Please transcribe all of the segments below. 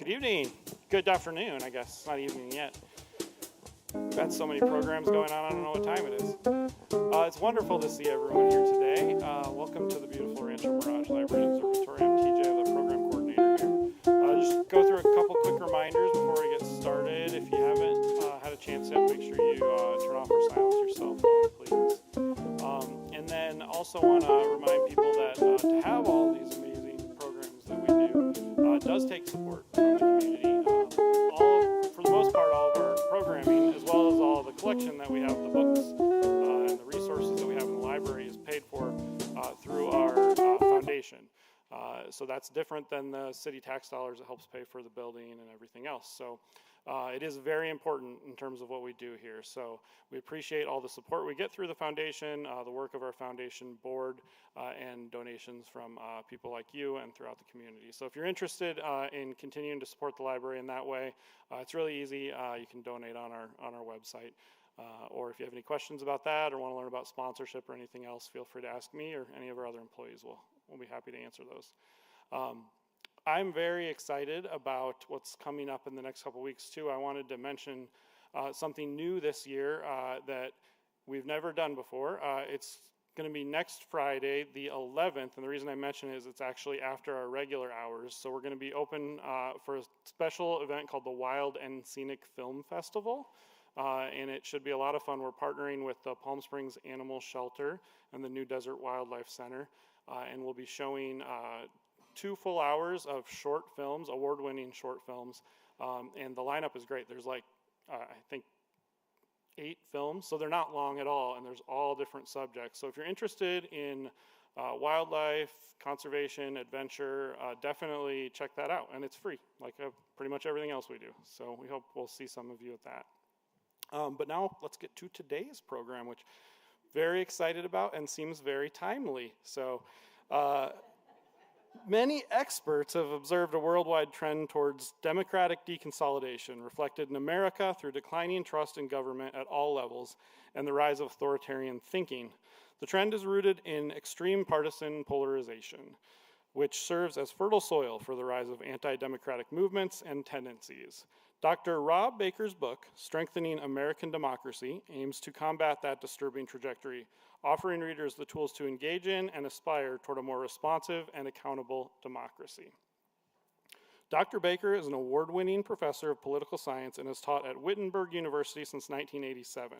Good evening. Good afternoon, I guess. It's not evening yet. We've got so many programs going on, I don't know what time it is. It's wonderful to see everyone here today. Welcome to the beautiful Rancho Mirage Library Observatory. I'm TJ, the program coordinator here. Just go through a couple quick reminders before we get started. If you haven't had a chance yet, make sure you turn off or silence your cell phone, please. And then also want to remind people that to have all these amazing programs that we do does take support from the community. For the most part, all of our programming, as well as all the collection that we have, the books and the resources that we have in the library, is paid for through our foundation. So that's different than the city tax dollars that helps pay for the building and everything else. So it is very important in terms of what we do here. So we appreciate all the support we get through the foundation, the work of our foundation board, and donations from people like you and throughout the community. So if you're interested in continuing to support the library in that way, it's really easy. You can donate on our website. Or if you have any questions about that or want to learn about sponsorship or anything else, feel free to ask me or any of our other employees. We'll be happy to answer those. I'm very excited about what's coming up in the next couple weeks too. I wanted to mention something new this year that we've never done before. It's going to be next Friday, the 11th, and the reason I mention it is it's actually after our regular hours. So we're going to be open for a special event called the Wild and Scenic Film Festival. And it should be a lot of fun. We're partnering with the Palm Springs Animal Shelter and the New Desert Wildlife Center, and we'll be showing 2 full hours of short films, award-winning short films, and the lineup is great. There's like, I think, 8 films, so they're not long at all, and there's all different subjects. So if you're interested in wildlife, conservation, adventure, definitely check that out, and it's free, like pretty much everything else we do. So we hope we'll see some of you at that. But now let's get to today's program, which very excited about and seems very timely. So many experts have observed a worldwide trend towards democratic deconsolidation reflected in America through declining trust in government at all levels and the rise of authoritarian thinking. The trend is rooted in extreme partisan polarization, which serves as fertile soil for the rise of anti-democratic movements and tendencies. Dr. Rob Baker's book, Strengthening American Democracy, aims to combat that disturbing trajectory, offering readers the tools to engage in and aspire toward a more responsive and accountable democracy. Dr. Baker is an award-winning professor of political science and has taught at Wittenberg University since 1987.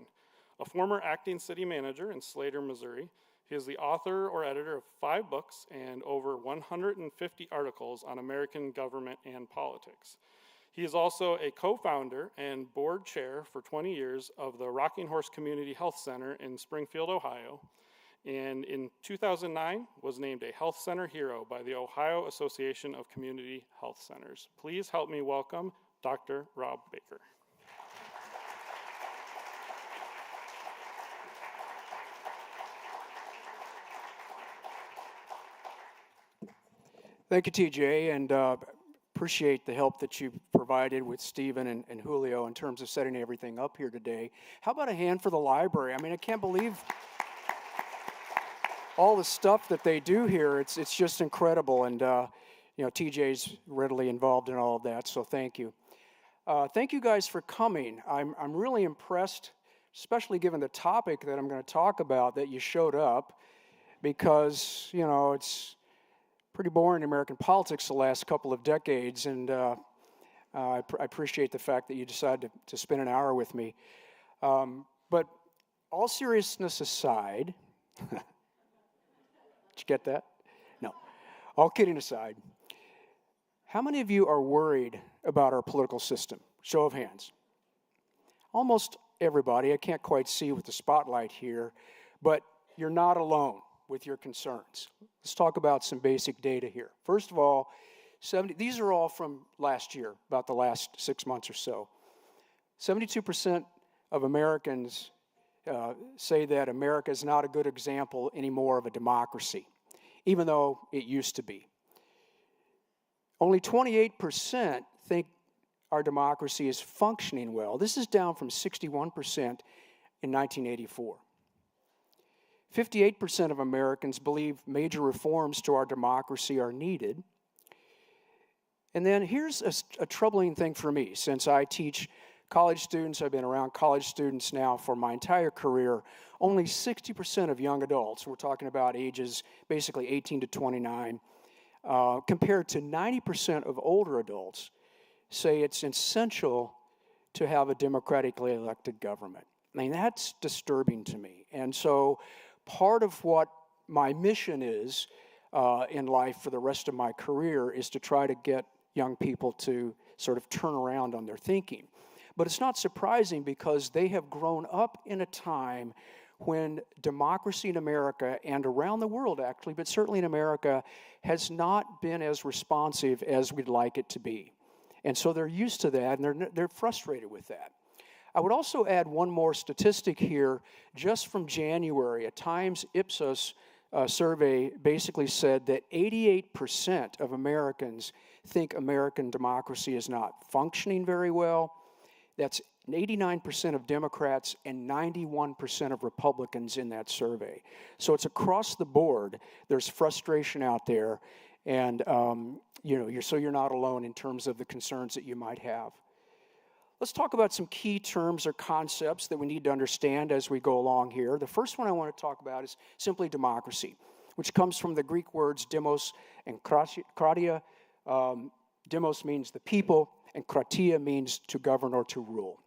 A former acting city manager in Slater, Missouri, he is the author or editor of 5 books and over 150 articles on American government and politics. He is also a co-founder and board chair for 20 years of the Rocking Horse Community Health Center in Springfield, Ohio, and in 2009 was named a Health Center Hero by the Ohio Association of Community Health Centers. Please help me welcome Dr. Rob Baker. Thank you, TJ, and appreciate the help that you provided with Stephen and Julio in terms of setting everything up here today. How about a hand for the library? I mean, I can't believe all the stuff that they do here. It's just incredible, and you know, TJ's readily involved in all of that, so thank you. Thank you guys for coming. I'm really impressed, especially given the topic that I'm going to talk about, that you showed up, because, you know, it's pretty boring American politics the last couple of decades, and I appreciate the fact that you decided to spend an hour with me. But all seriousness aside, did you get that? No. All kidding aside, how many of you are worried about our political system? Show of hands. Almost everybody. I can't quite see with the spotlight here, but you're not alone with your concerns. Let's talk about some basic data here. First of all, these are all from last year, about the last 6 months or so. 72% of Americans say that America is not a good example anymore of a democracy, even though it used to be. Only 28% think our democracy is functioning well. This is down from 61% in 1984. 58% of Americans believe major reforms to our democracy are needed. And then here's a troubling thing for me. Since I teach college students, I've been around college students now for my entire career, only 60% of young adults, we're talking about ages basically 18 to 29, compared to 90% of older adults, say it's essential to have a democratically elected government. I mean, that's disturbing to me. And so part of what my mission is in life for the rest of my career is to try to get young people to sort of turn around on their thinking. But it's not surprising because they have grown up in a time when democracy in America and around the world actually, but certainly in America, has not been as responsive as we'd like it to be. And so they're used to that, and they're frustrated with that. I would also add one more statistic here, just from January. A Times Ipsos survey basically said that 88% of Americans think American democracy is not functioning very well. That's 89% of Democrats and 91% of Republicans in that survey. So it's across the board. There's frustration out there, and you're not alone in terms of the concerns that you might have. Let's talk about some key terms or concepts that we need to understand as we go along here. The first one I want to talk about is simply democracy, which comes from the Greek words demos and kratia. Demos means the people, and kratia means to govern or to rule.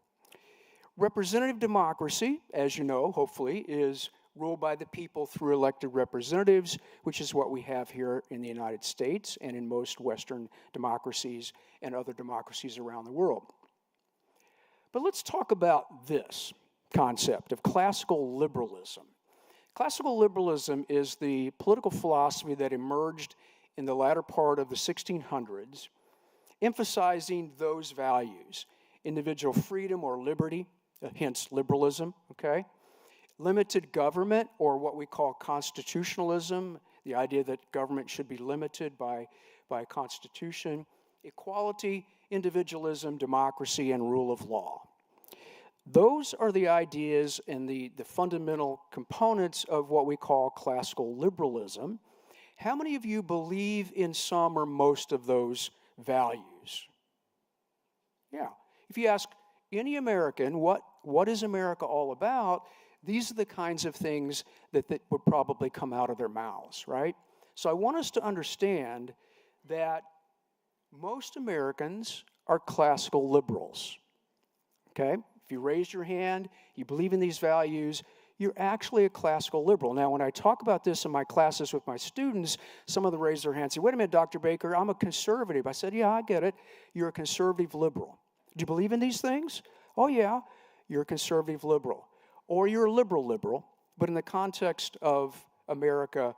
Representative democracy, as you know, hopefully, is ruled by the people through elected representatives, which is what we have here in the United States and in most Western democracies and other democracies around the world. But let's talk about this concept of classical liberalism. Classical liberalism is the political philosophy that emerged in the latter part of the 1600s, emphasizing those values: individual freedom or liberty, hence liberalism, okay? Limited government, or what we call constitutionalism, the idea that government should be limited by a constitution, equality, individualism, democracy, and rule of law. Those are the ideas and the fundamental components of what we call classical liberalism. How many of you believe in some or most of those values? Yeah. If you ask any American, what is America all about, these are the kinds of things that would probably come out of their mouths, right? So I want us to understand that most Americans are classical liberals, okay? If you raise your hand, you believe in these values, you're actually a classical liberal. Now, when I talk about this in my classes with my students, some of them raise their hands and say, wait a minute, Dr. Baker, I'm a conservative. I said, yeah, I get it. You're a conservative liberal. Do you believe in these things? Oh, yeah, you're a conservative liberal. Or you're a liberal, but in the context of America,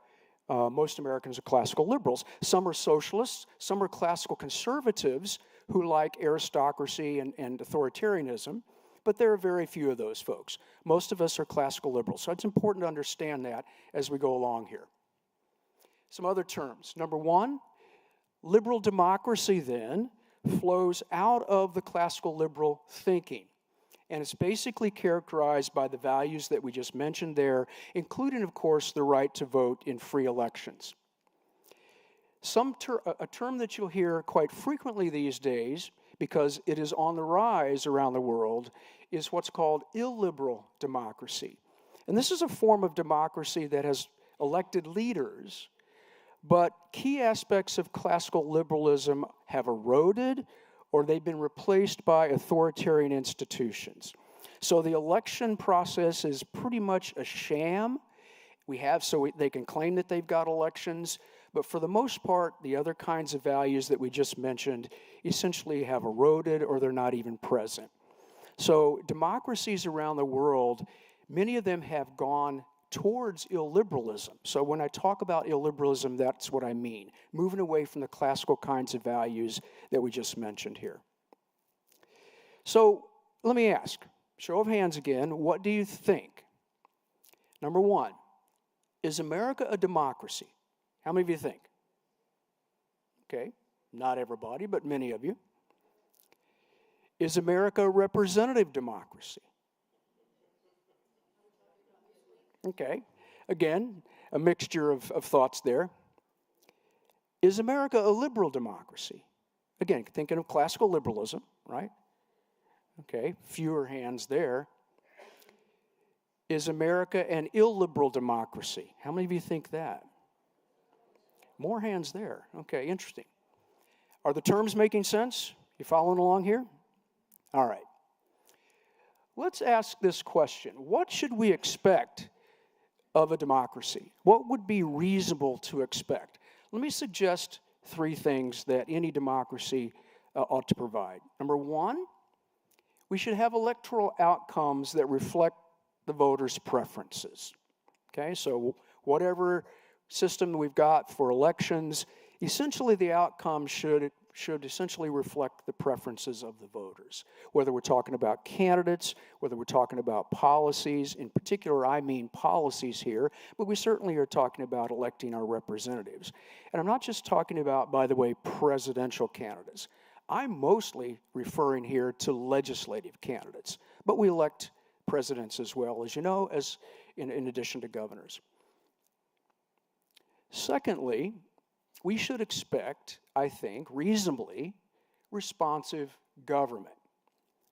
most Americans are classical liberals. Some are socialists, some are classical conservatives who like aristocracy and authoritarianism, but there are very few of those folks. Most of us are classical liberals, so it's important to understand that as we go along here. Some other terms. Number one, liberal democracy then flows out of the classical liberal thinking. And it's basically characterized by the values that we just mentioned there, including, of course, the right to vote in free elections. A term that you'll hear quite frequently these days, because it is on the rise around the world, is what's called illiberal democracy. And this is a form of democracy that has elected leaders, but key aspects of classical liberalism have eroded or they've been replaced by authoritarian institutions. So the election process is pretty much a sham. They can claim that they've got elections, but for the most part, the other kinds of values that we just mentioned essentially have eroded or they're not even present. So democracies around the world, many of them have gone towards illiberalism. So when I talk about illiberalism, that's what I mean, moving away from the classical kinds of values that we just mentioned here. So let me ask, show of hands again, what do you think? Number one, is America a democracy? How many of you think? Okay, not everybody, but many of you. Is America a representative democracy? Okay, again, a mixture of thoughts there. Is America a liberal democracy? Again, thinking of classical liberalism, right? Okay, fewer hands there. Is America an illiberal democracy? How many of you think that? More hands there. Okay, interesting. Are the terms making sense? You following along here? All right. Let's ask this question. What should we expect of a democracy? What would be reasonable to expect? Let me suggest three things that any democracy ought to provide. Number one, we should have electoral outcomes that reflect the voters' preferences. Okay, so whatever system we've got for elections, essentially the outcome should essentially reflect the preferences of the voters. Whether we're talking about candidates, whether we're talking about policies, in particular I mean policies here, but we certainly are talking about electing our representatives. And I'm not just talking about, by the way, presidential candidates. I'm mostly referring here to legislative candidates, but we elect presidents as well, as you know, as in addition to governors. Secondly, we should expect, I think, reasonably responsive government.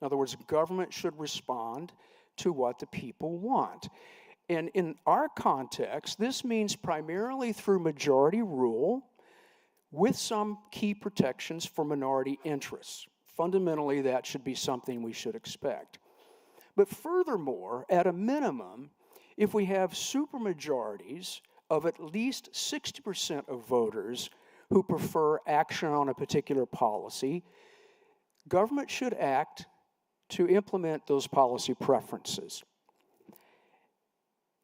In other words, government should respond to what the people want. And in our context, this means primarily through majority rule with some key protections for minority interests. Fundamentally, that should be something we should expect. But furthermore, at a minimum, if we have supermajorities of at least 60% of voters who prefer action on a particular policy, government should act to implement those policy preferences.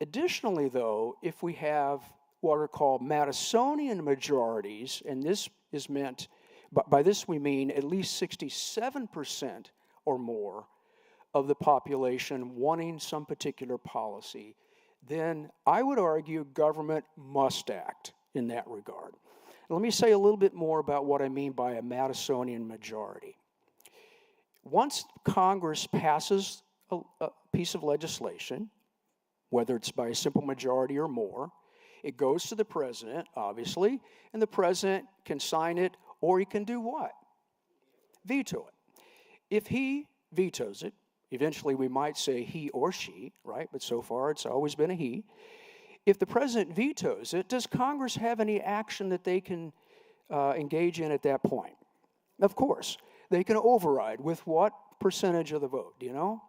Additionally, though, if we have what are called Madisonian majorities, and this is meant, by this we mean at least 67% or more of the population wanting some particular policy, then I would argue government must act in that regard. Let me say a little bit more about what I mean by a Madisonian majority. Once Congress passes a piece of legislation, whether it's by a simple majority or more, it goes to the president, obviously, and the president can sign it, or he can do what? Veto it. If he vetoes it, eventually we might say he or she, right? But so far it's always been a he. If the president vetoes it, does Congress have any action that they can engage in at that point? Of course. They can override with what percentage of the vote, do you know?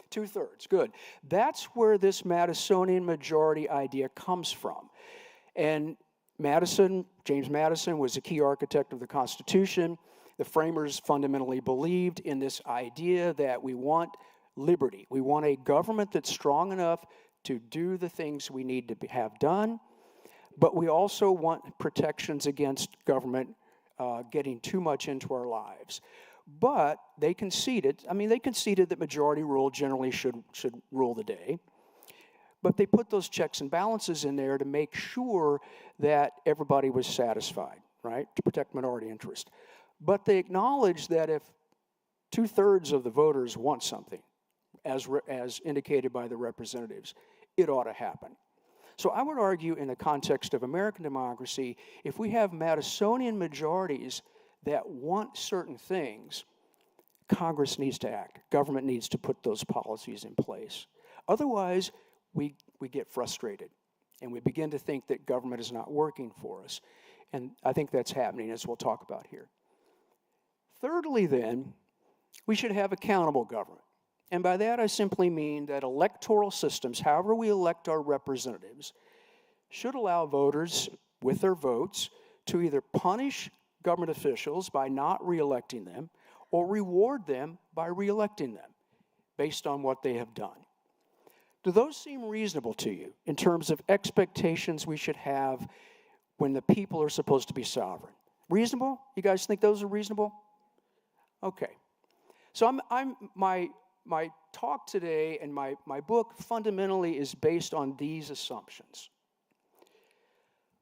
2/3, good. That's where this Madisonian majority idea comes from. And James Madison was a key architect of the Constitution. The framers fundamentally believed in this idea that we want liberty. We want a government that's strong enough to do the things we need to have done, but we also want protections against government getting too much into our lives. But they conceded that majority rule generally should rule the day. But they put those checks and balances in there to make sure that everybody was satisfied, right? To protect minority interest. But they acknowledged that if 2/3 of the voters want something, as indicated by the representatives, it ought to happen. So I would argue in the context of American democracy, if we have Madisonian majorities that want certain things, Congress needs to act. Government needs to put those policies in place. Otherwise, we get frustrated, and we begin to think that government is not working for us. And I think that's happening, as we'll talk about here. Thirdly, then, we should have accountable government. And by that, I simply mean that electoral systems, however we elect our representatives, should allow voters, with their votes, to either punish government officials by not re-electing them or reward them by re-electing them based on what they have done. Do those seem reasonable to you in terms of expectations we should have when the people are supposed to be sovereign? Reasonable? You guys think those are reasonable? Okay. So my talk today and my book fundamentally is based on these assumptions.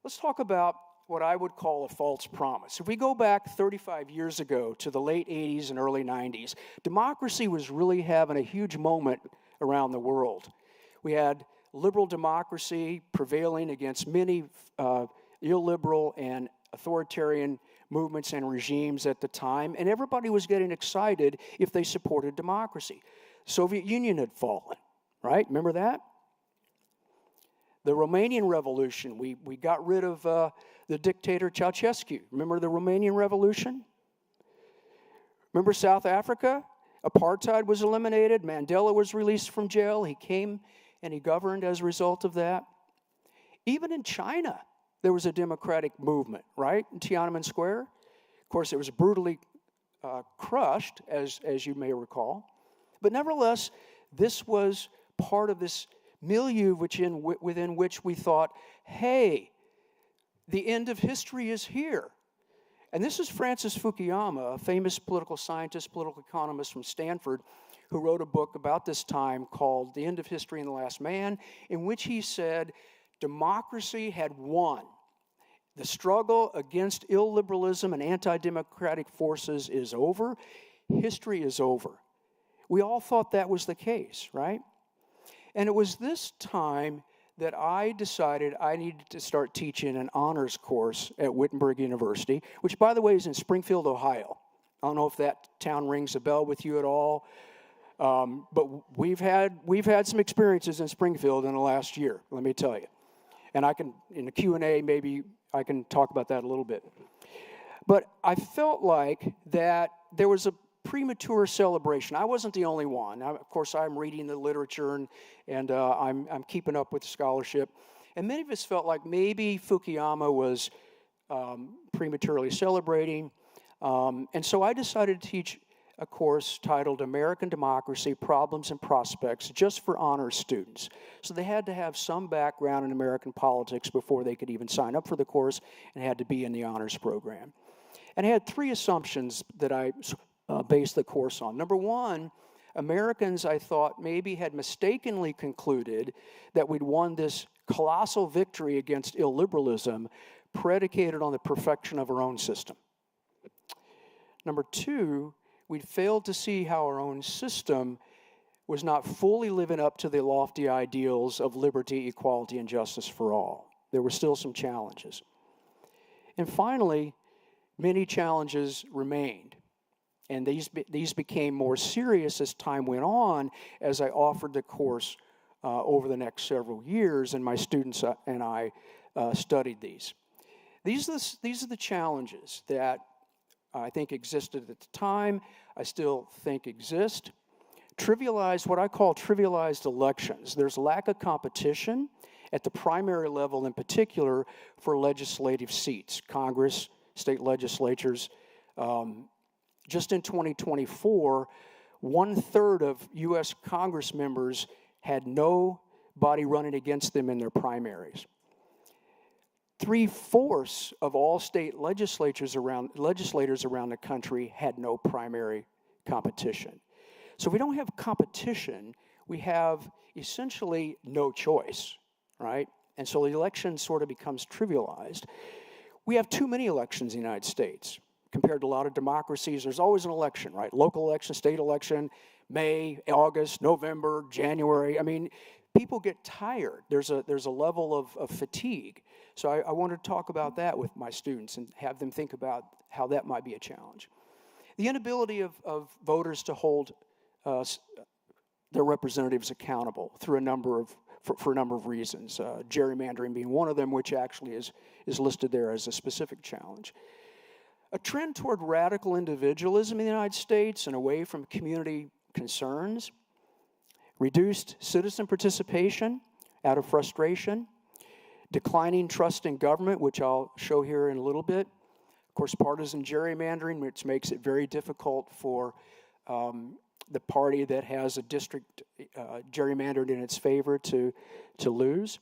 Let's talk about what I would call a false promise. If we go back 35 years ago to the late 80s and early 90s, democracy was really having a huge moment around the world. We had liberal democracy prevailing against many illiberal and authoritarian movements and regimes at the time, and everybody was getting excited if they supported democracy. The Soviet Union had fallen, right? Remember that? The Romanian Revolution, we got rid of the dictator Ceausescu. Remember the Romanian Revolution? Remember South Africa? Apartheid was eliminated. Mandela was released from jail. He came and he governed as a result of that. Even in China, there was a democratic movement, right? In Tiananmen Square. Of course, it was brutally crushed, as you may recall. But nevertheless, this was part of this milieu within which we thought, hey, the end of history is here. And this is Francis Fukuyama, a famous political scientist, political economist from Stanford, who wrote a book about this time called The End of History and the Last Man, in which he said democracy had won. The struggle against illiberalism and anti-democratic forces is over. History is over. We all thought that was the case, right? And it was this time that I decided I needed to start teaching an honors course at Wittenberg University, which, by the way, is in Springfield, Ohio. I don't know if that town rings a bell with you at all, but we've had some experiences in Springfield in the last year, let me tell you. And I can, in the Q&A, maybe I can talk about that a little bit. But I felt like that there was a premature celebration. I wasn't the only one. Now, of course, I'm reading the literature and I'm keeping up with the scholarship. And many of us felt like maybe Fukuyama was prematurely celebrating. And so I decided to teach a course titled American Democracy, Problems and Prospects, just for honors students. So they had to have some background in American politics before they could even sign up for the course and had to be in the honors program. And I had three assumptions that I based the course on. Number one, Americans, I thought, maybe had mistakenly concluded that we'd won this colossal victory against illiberalism predicated on the perfection of our own system. Number two, we'd failed to see how our own system was not fully living up to the lofty ideals of liberty, equality, and justice for all. There were still some challenges. And finally, many challenges remained. And these became more serious as time went on as I offered the course over the next several years, and my students and I studied these. These are the challenges that I think existed at the time, I still think exist. What I call trivialized elections. There's lack of competition at the primary level in particular for legislative seats, Congress, state legislatures. Just in 2024, 1/3 of U.S. Congress members had nobody running against them in their primaries. 3/4 of all state legislators around the country had no primary competition. So if we don't have competition, we have essentially no choice, right? And so the election sort of becomes trivialized. We have too many elections in the United States. Compared to a lot of democracies, there's always an election, right? Local election, state election, May, August, November, January. I mean, people get tired. There's a level of fatigue. So I want to talk about that with my students and have them think about how that might be a challenge. The inability of voters to hold their representatives accountable through for a number of reasons. Gerrymandering being one of them, which actually is listed there as a specific challenge. A trend toward radical individualism in the United States and away from community concerns. Reduced citizen participation out of frustration. Declining trust in government, which I'll show here in a little bit. Of course, partisan gerrymandering, which makes it very difficult for the party that has a district gerrymandered in its favor to lose.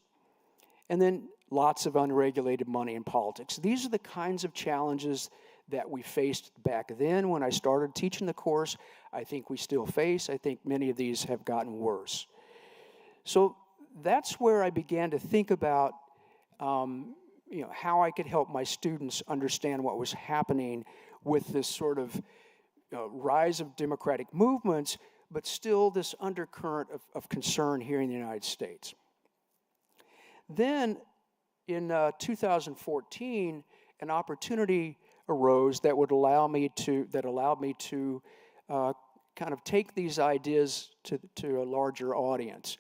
And then lots of unregulated money in politics. These are the kinds of challenges that we faced back then when I started teaching the course. I think we still face. I think many of these have gotten worse. So that's where I began to think about how I could help my students understand what was happening with this sort of rise of democratic movements, but still this undercurrent of concern here in the United States. Then in 2014, an opportunity arose that allowed me to kind of take these ideas to a larger audience.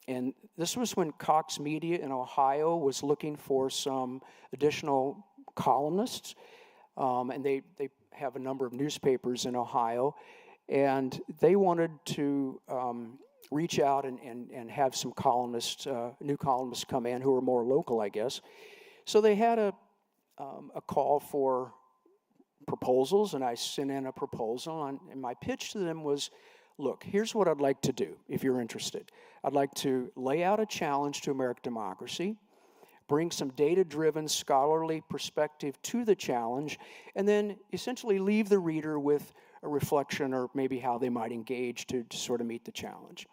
And this was when Cox Media in Ohio was looking for some additional columnists, and they have a number of newspapers in Ohio, and they wanted to reach out and have some columnists, new columnists come in who were more local, I guess. So they had a call for proposals, and I sent in a proposal, and my pitch to them was, look, here's what I'd like to do, if you're interested. I'd like to lay out a challenge to American democracy, bring some data-driven scholarly perspective to the challenge, and then essentially leave the reader with a reflection or maybe how they might engage to sort of meet the challenge.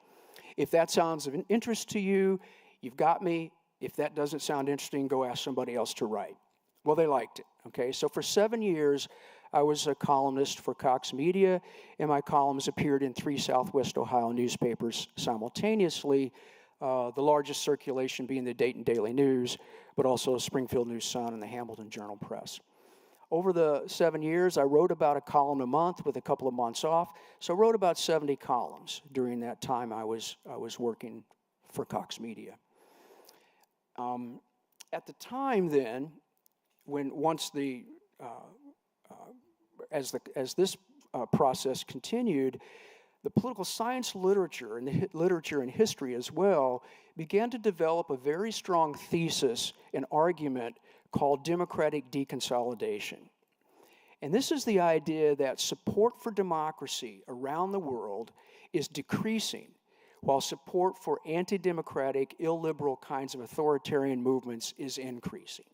If that sounds of interest to you, you've got me. If that doesn't sound interesting, go ask somebody else to write. Well, they liked it, okay? So for 7 years, I was a columnist for Cox Media, and my columns appeared in 3 Southwest Ohio newspapers simultaneously, the largest circulation being the Dayton Daily News, but also Springfield News-Sun and the Hamilton Journal-Press. Over the 7 years, I wrote about a column a month with a couple of months off, so I wrote about 70 columns during that time I was working for Cox Media. At the time then, as this process continued, the political science literature and the literature and history as well began to develop a very strong thesis and argument called democratic deconsolidation. And this is the idea that support for democracy around the world is decreasing, while support for anti-democratic, illiberal kinds of authoritarian movements is increasing.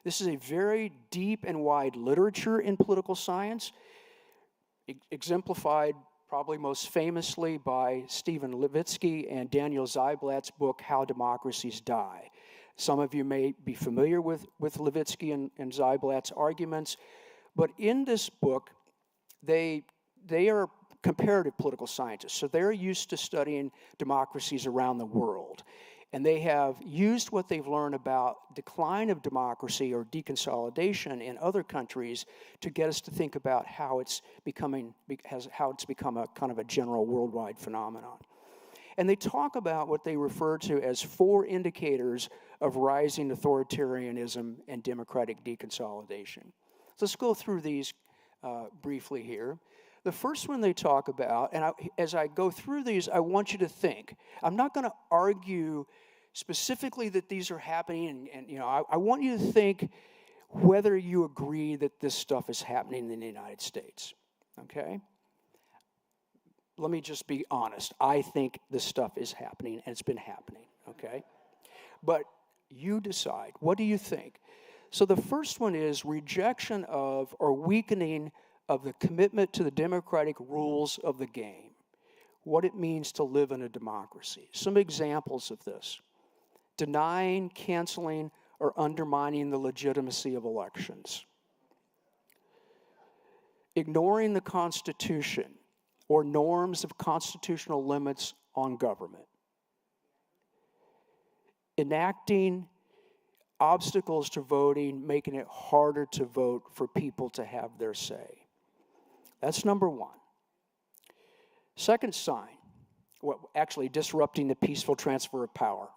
This is a very deep and wide literature in political science, exemplified probably most famously by Stephen Levitsky and Daniel Ziblatt's book, How Democracies Die. Some of you may be familiar with Levitsky and Ziblatt's arguments, but in this book, they are comparative political scientists, so they're used to studying democracies around the world. And they have used what they've learned about decline of democracy or deconsolidation in other countries to get us to think about how it's become a kind of a general worldwide phenomenon. And they talk about what they refer to as 4 indicators of rising authoritarianism and democratic deconsolidation. So let's go through these briefly here. The first one they talk about, and as I go through these, I want you to think. I'm not going to argue specifically that these are happening, and I want you to think whether you agree that this stuff is happening in the United States, okay? Let me just be honest. I think this stuff is happening, and it's been happening, okay? But you decide. What do you think? So the first one is rejection of or weakening of the commitment to the democratic rules of the game, what it means to live in a democracy. Some examples of this: denying, canceling, or undermining the legitimacy of elections, ignoring the Constitution or norms of constitutional limits on government, enacting obstacles to voting, making it harder to vote for people to have their say. That's number one. Second sign, actually disrupting the peaceful transfer of power.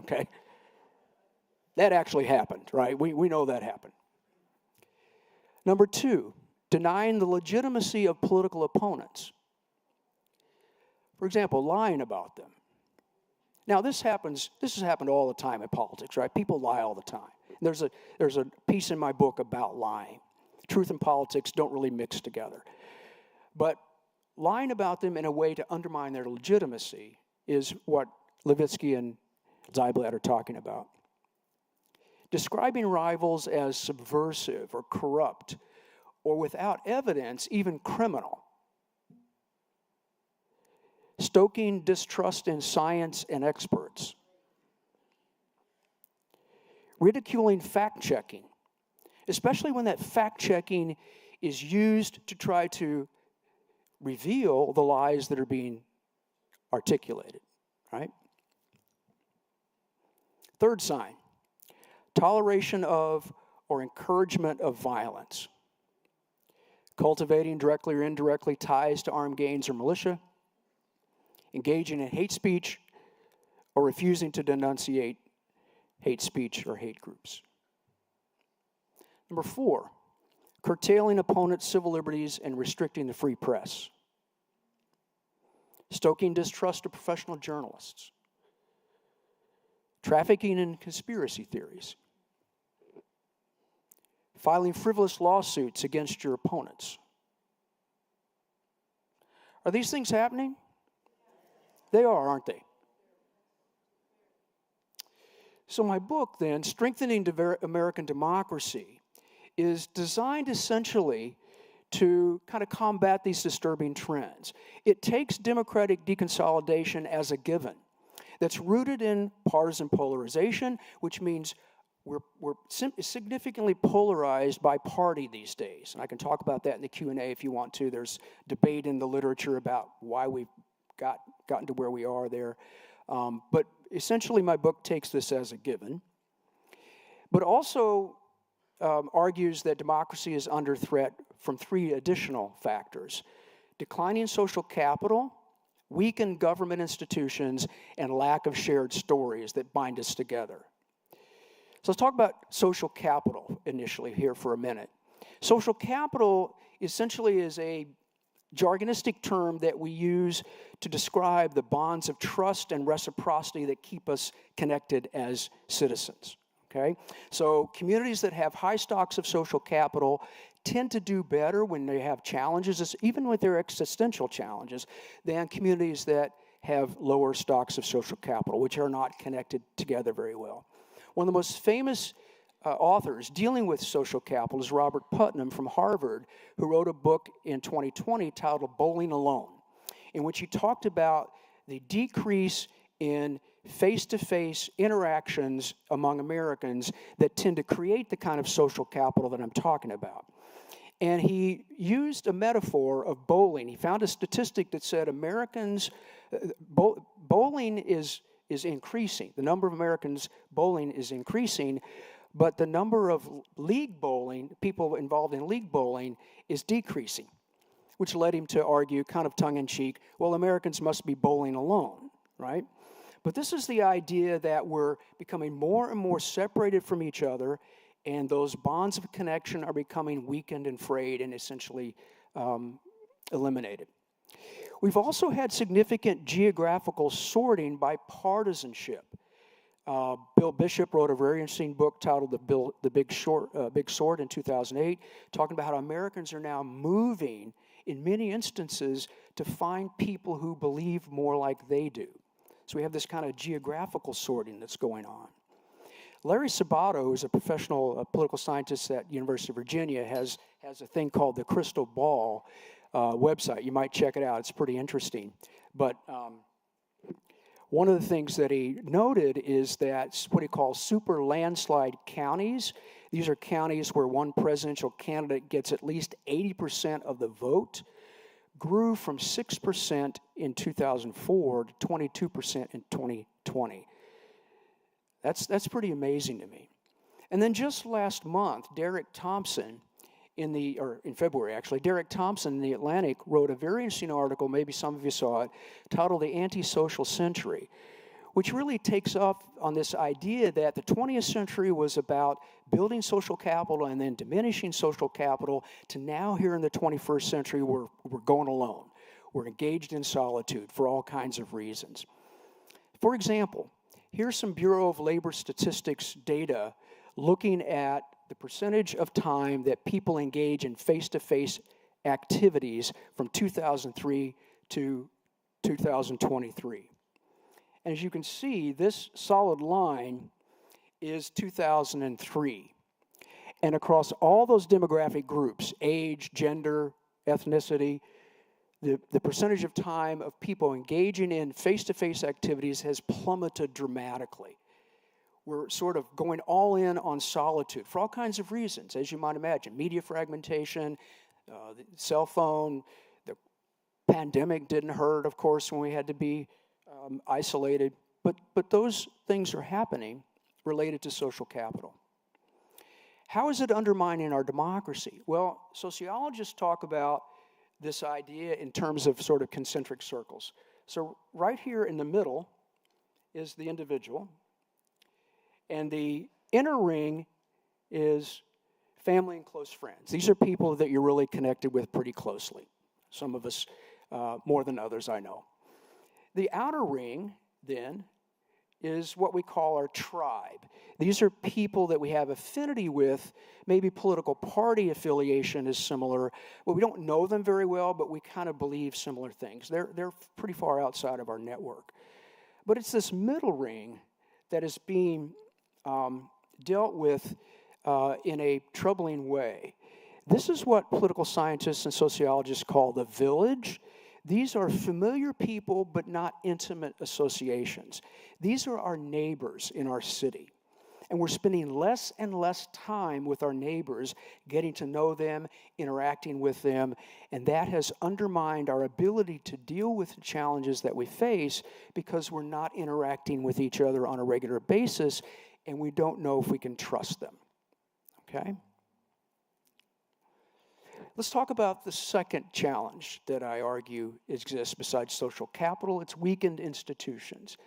Okay? That actually happened, right? We know that happened. Number 2, denying the legitimacy of political opponents. For example, lying about them. Now, this has happened all the time in politics, right? People lie all the time. There's a piece in my book about lying. Truth and politics don't really mix together. But lying about them in a way to undermine their legitimacy is what Levitsky and Ziblatt are talking about. Describing rivals as subversive or corrupt or without evidence, even criminal. Stoking distrust in science and experts. Ridiculing fact-checking, especially when that fact-checking is used to try to reveal the lies that are being articulated, right? Third sign, toleration of or encouragement of violence. Cultivating directly or indirectly ties to armed gangs or militia. Engaging in hate speech or refusing to denunciate hate speech or hate groups. Number 4, curtailing opponents' civil liberties and restricting the free press. Stoking distrust of professional journalists. Trafficking in conspiracy theories. Filing frivolous lawsuits against your opponents. Are these things happening? They are, aren't they? So my book, then, Strengthening American Democracy, is designed essentially to kind of combat these disturbing trends. It takes democratic deconsolidation as a given that's rooted in partisan polarization, which means we're significantly polarized by party these days. And I can talk about that in the Q&A if you want to. There's debate in the literature about why we've gotten to where we are there. But essentially, my book takes this as a given, but also argues that democracy is under threat from three additional factors: declining social capital, weakened government institutions, and lack of shared stories that bind us together. So let's talk about social capital initially here for a minute. Social capital essentially is a jargonistic term that we use to describe the bonds of trust and reciprocity that keep us connected as citizens, okay? So communities that have high stocks of social capital tend to do better when they have challenges, even with their existential challenges, than communities that have lower stocks of social capital, which are not connected together very well. One of the most famous authors dealing with social capital is Robert Putnam from Harvard, who wrote a book in 2020 titled Bowling Alone, in which he talked about the decrease in face-to-face interactions among Americans that tend to create the kind of social capital that I'm talking about. And he used a metaphor of bowling. He found a statistic that said Americans, bowling is increasing. The number of Americans bowling is increasing, but the number of league bowling, people involved in league bowling, is decreasing, which led him to argue, kind of tongue-in-cheek, well, Americans must be bowling alone, right? But this is the idea that we're becoming more and more separated from each other, and those bonds of connection are becoming weakened and frayed and essentially eliminated. We've also had significant geographical sorting by partisanship. Bill Bishop wrote a very interesting book titled The Big Sort in 2008, talking about how Americans are now moving, in many instances, to find people who believe more like they do. So we have this kind of geographical sorting that's going on. Larry Sabato, who's a professional political scientist at University of Virginia, has a thing called the Crystal Ball website. You might check it out. It's pretty interesting. But one of the things that he noted is that what he calls super landslide counties. These are counties where one presidential candidate gets at least 80% of the vote, grew from 6% in 2004 to 22% in 2020. That's pretty amazing to me. And then just last month, Derek Thompson, in February actually, Derek Thompson in The Atlantic wrote a very interesting article, maybe some of you saw it, titled The Anti-Social Century, which really takes up on this idea that the 20th century was about building social capital and then diminishing social capital, to now here in the 21st century we're going alone. We're engaged in solitude for all kinds of reasons. For example, here's some Bureau of Labor Statistics data looking at the percentage of time that people engage in face-to-face activities from 2003 to 2023. And as you can see, this solid line is 2003. And across all those demographic groups, age, gender, ethnicity, the percentage of time of people engaging in face-to-face activities has plummeted dramatically. We're sort of going all in on solitude for all kinds of reasons, as you might imagine. Media fragmentation, the cell phone, the pandemic didn't hurt, of course, when we had to be isolated. But those things are happening related to social capital. How is it undermining our democracy? Well, sociologists talk about this idea in terms of sort of concentric circles. So right here in the middle is the individual, and the inner ring is family and close friends. These are people that you're really connected with pretty closely. Some of us more than others, I know. The outer ring, then, is what we call our tribe. These are people that we have affinity with. Maybe political party affiliation is similar. Well, we don't know them very well, but we kind of believe similar things. They're pretty far outside of our network. But it's this middle ring that is being dealt with in a troubling way. This is what political scientists and sociologists call the village. These are familiar people, but not intimate associations. These are our neighbors in our city. And we're spending less and less time with our neighbors, getting to know them, interacting with them, and that has undermined our ability to deal with the challenges that we face because we're not interacting with each other on a regular basis, and we don't know if we can trust them. Okay? Let's talk about the second challenge that I argue exists besides social capital. It's weakened institutions.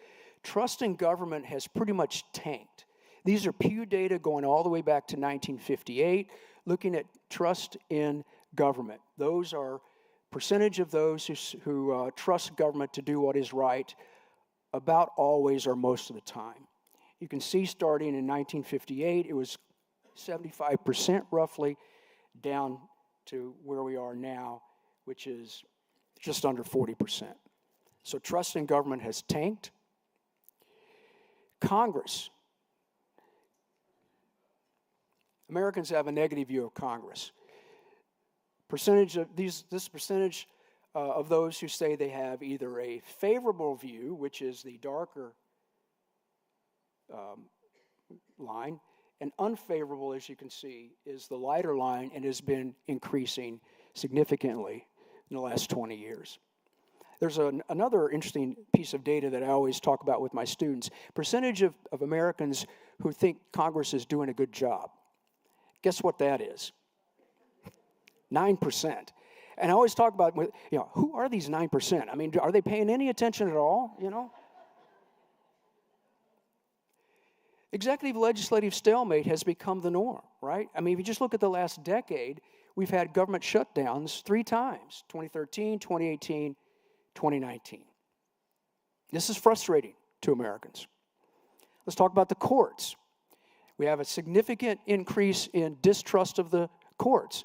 Trust in government has pretty much tanked. These are Pew data going all the way back to 1958, looking at trust in government. Those are percentage of those who trust government to do what is right about always or most of the time. You can see starting in 1958, it was 75% roughly, down to where we are now, which is just under 40%. So trust in government has tanked. Congress. Americans have a negative view of Congress. This percentage of those who say they have either a favorable view, which is the darker line, and unfavorable, as you can see, is the lighter line and has been increasing significantly in the last 20 years. There's another interesting piece of data that I always talk about with my students. Percentage of Americans who think Congress is doing a good job. Guess what that is? 9%. And I always talk about, who are these 9%? I mean, are they paying any attention at all, Executive legislative stalemate has become the norm, right? I mean, if you just look at the last decade, we've had government shutdowns 3 times, 2013, 2018, 2019. This is frustrating to Americans. Let's talk about the courts. We have a significant increase in distrust of the courts.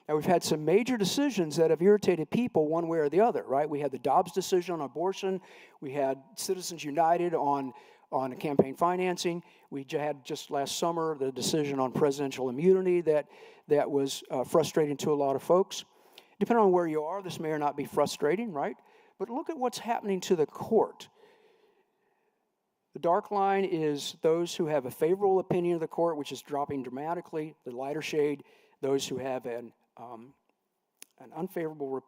Now, we've had some major decisions that have irritated people one way or the other, right? We had the Dobbs decision on abortion. We had Citizens United on campaign financing. We had just last summer the decision on presidential immunity that was frustrating to a lot of folks. Depending on where you are, this may or not be frustrating, right? But look at what's happening to the court. The dark line is those who have a favorable opinion of the court, which is dropping dramatically. The lighter shade, those who have an unfavorable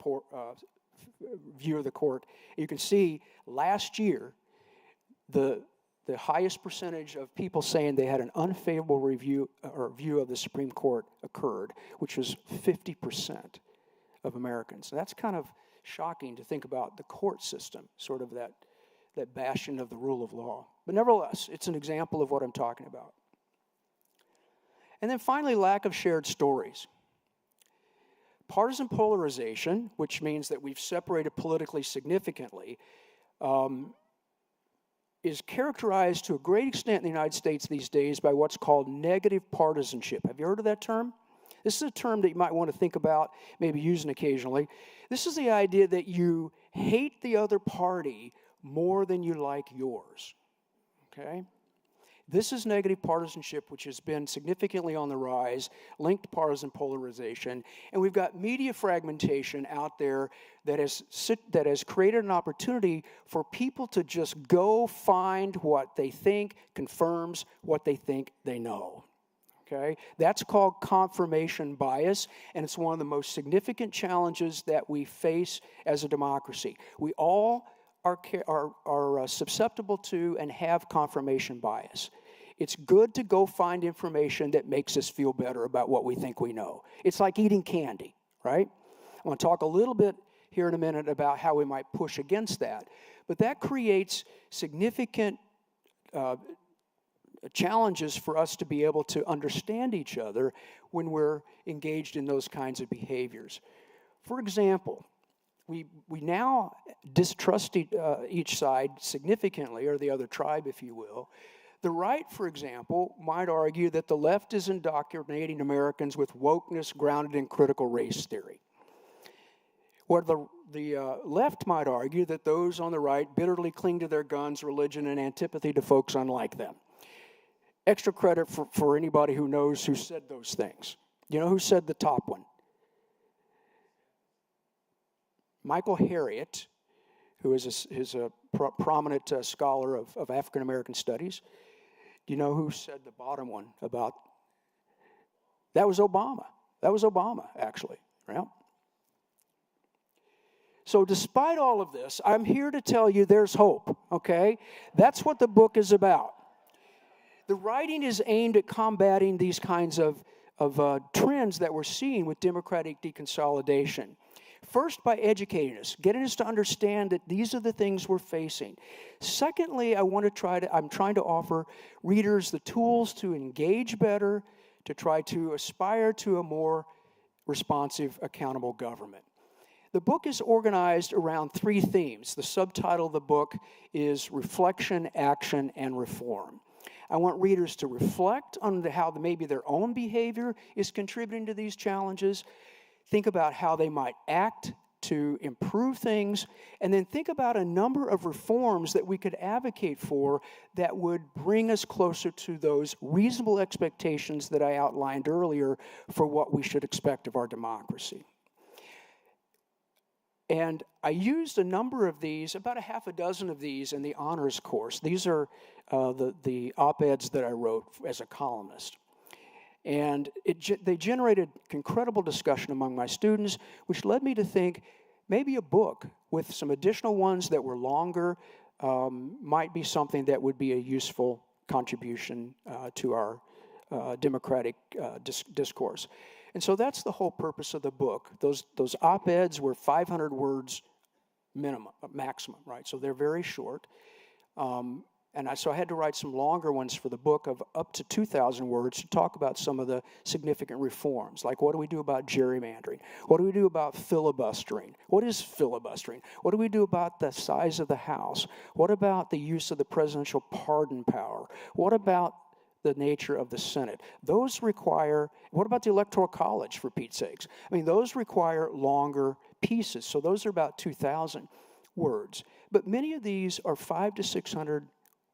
view of the court. You can see last year, the highest percentage of people saying they had an unfavorable view of the Supreme Court occurred, which was 50% of Americans. And that's kind of shocking to think about the court system, sort of that bastion of the rule of law. But nevertheless, it's an example of what I'm talking about. And then finally, lack of shared stories. Partisan polarization, which means that we've separated politically significantly, is characterized to a great extent in the United States these days by what's called negative partisanship. Have you heard of that term? This is a term that you might want to think about, maybe using occasionally. This is the idea that you hate the other party more than you like yours. Okay? This is negative partisanship, which has been significantly on the rise, linked to partisan polarization, and we've got media fragmentation out there that has created an opportunity for people to just go find what they think confirms what they think they know. Okay? That's called confirmation bias, and it's one of the most significant challenges that we face as a democracy. We all are susceptible to and have confirmation bias. It's good to go find information that makes us feel better about what we think we know. It's like eating candy, right? I want to talk a little bit here in a minute about how we might push against that. But that creates significant challenges for us to be able to understand each other when we're engaged in those kinds of behaviors. For example, we now distrust each side significantly, or the other tribe, if you will. The right, for example, might argue that the left is indoctrinating Americans with wokeness grounded in critical race theory. Where the left might argue that those on the right bitterly cling to their guns, religion, and antipathy to folks unlike them. Extra credit for anybody who knows who said those things. You know who said the top one? Michael Harriot, who is a prominent scholar of African American studies. Do you know who said the bottom one about? That was Obama. That was Obama, actually. Right? So despite all of this, I'm here to tell you there's hope, okay? That's what the book is about. The writing is aimed at combating these kinds of trends that we're seeing with democratic deconsolidation. First, by educating us, getting us to understand that these are the things we're facing. Secondly, I'm trying to offer readers the tools to engage better, to try to aspire to a more responsive, accountable government. The book is organized around 3 themes. The subtitle of the book is Reflection, Action, and Reform. I want readers to reflect on how maybe their own behavior is contributing to these challenges, think about how they might act to improve things, and then think about a number of reforms that we could advocate for that would bring us closer to those reasonable expectations that I outlined earlier for what we should expect of our democracy. And I used a number of these, about a half a dozen of these in the honors course. These are the op-eds that I wrote as a columnist. And they generated incredible discussion among my students, which led me to think maybe a book with some additional ones that were longer might be something that would be a useful contribution to our democratic discourse. And so that's the whole purpose of the book. Those op-eds were 500 words maximum, right? So they're very short. So I had to write some longer ones for the book of up to 2,000 words to talk about some of the significant reforms, like what do we do about gerrymandering? What do we do about filibustering? What is filibustering? What do we do about the size of the House? What about the use of the presidential pardon power? What about the nature of the Senate? Those require, what about the Electoral College, for Pete's sakes? I mean, those require longer pieces. So those are about 2,000 words. But many of these are 500 to 600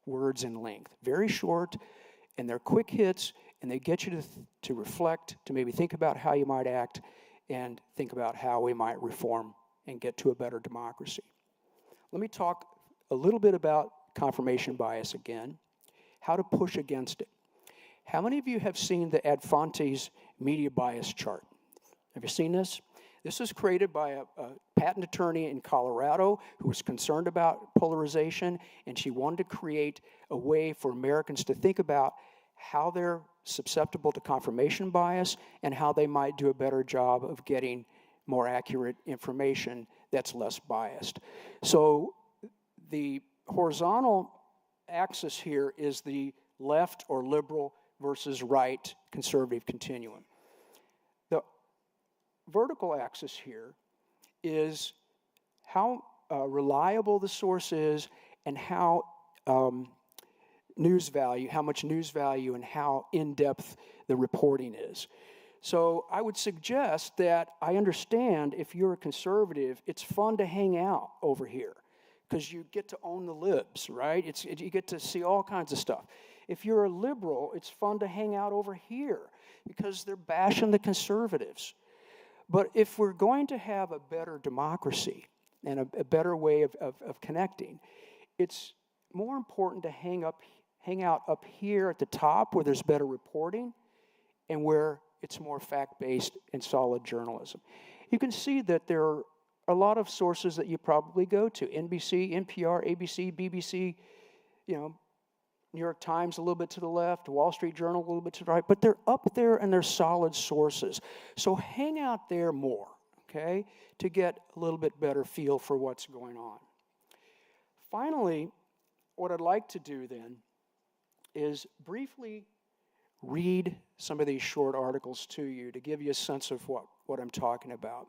words in length. Very short, and they're quick hits, and they get you to reflect, to maybe think about how you might act, and think about how we might reform and get to a better democracy. Let me talk a little bit about confirmation bias again, how to push against it. How many of you have seen the Ad Fontes media bias chart? Have you seen this? This was created by a patent attorney in Colorado who was concerned about polarization, and she wanted to create a way for Americans to think about how they're susceptible to confirmation bias and how they might do a better job of getting more accurate information that's less biased. So the horizontal axis here is the left or liberal versus right conservative continuum. The vertical axis here is how reliable the source is and how much news value and how in-depth the reporting is. So I would suggest that I understand if you're a conservative, it's fun to hang out over here because you get to own the libs, right? You get to see all kinds of stuff. If you're a liberal, it's fun to hang out over here because they're bashing the conservatives. But if we're going to have a better democracy and a better way of connecting, it's more important to hang out up here at the top where there's better reporting and where it's more fact-based and solid journalism. You can see that there are a lot of sources that you probably go to: NBC, NPR, ABC, BBC, New York Times a little bit to the left, Wall Street Journal a little bit to the right, but they're up there and they're solid sources. So hang out there more, okay, to get a little bit better feel for what's going on. Finally, what I'd like to do then is briefly read some of these short articles to you to give you a sense of what I'm talking about.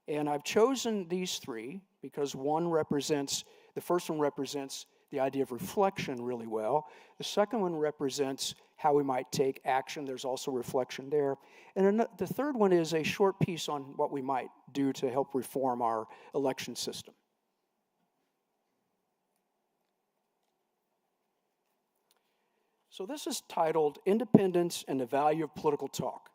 And I've chosen these three because the first one represents the idea of reflection really well. The second one represents how we might take action. There's also reflection there. And the third one is a short piece on what we might do to help reform our election system. So this is titled Independence and the Value of Political Talk.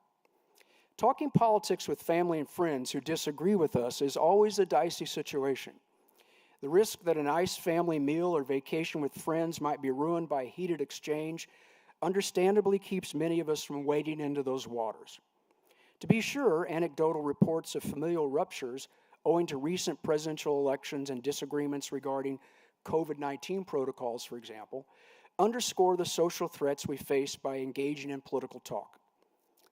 Talking politics with family and friends who disagree with us is always a dicey situation. The risk that a nice family meal or vacation with friends might be ruined by a heated exchange understandably keeps many of us from wading into those waters. To be sure, anecdotal reports of familial ruptures owing to recent presidential elections and disagreements regarding COVID-19 protocols, for example, underscore the social threats we face by engaging in political talk.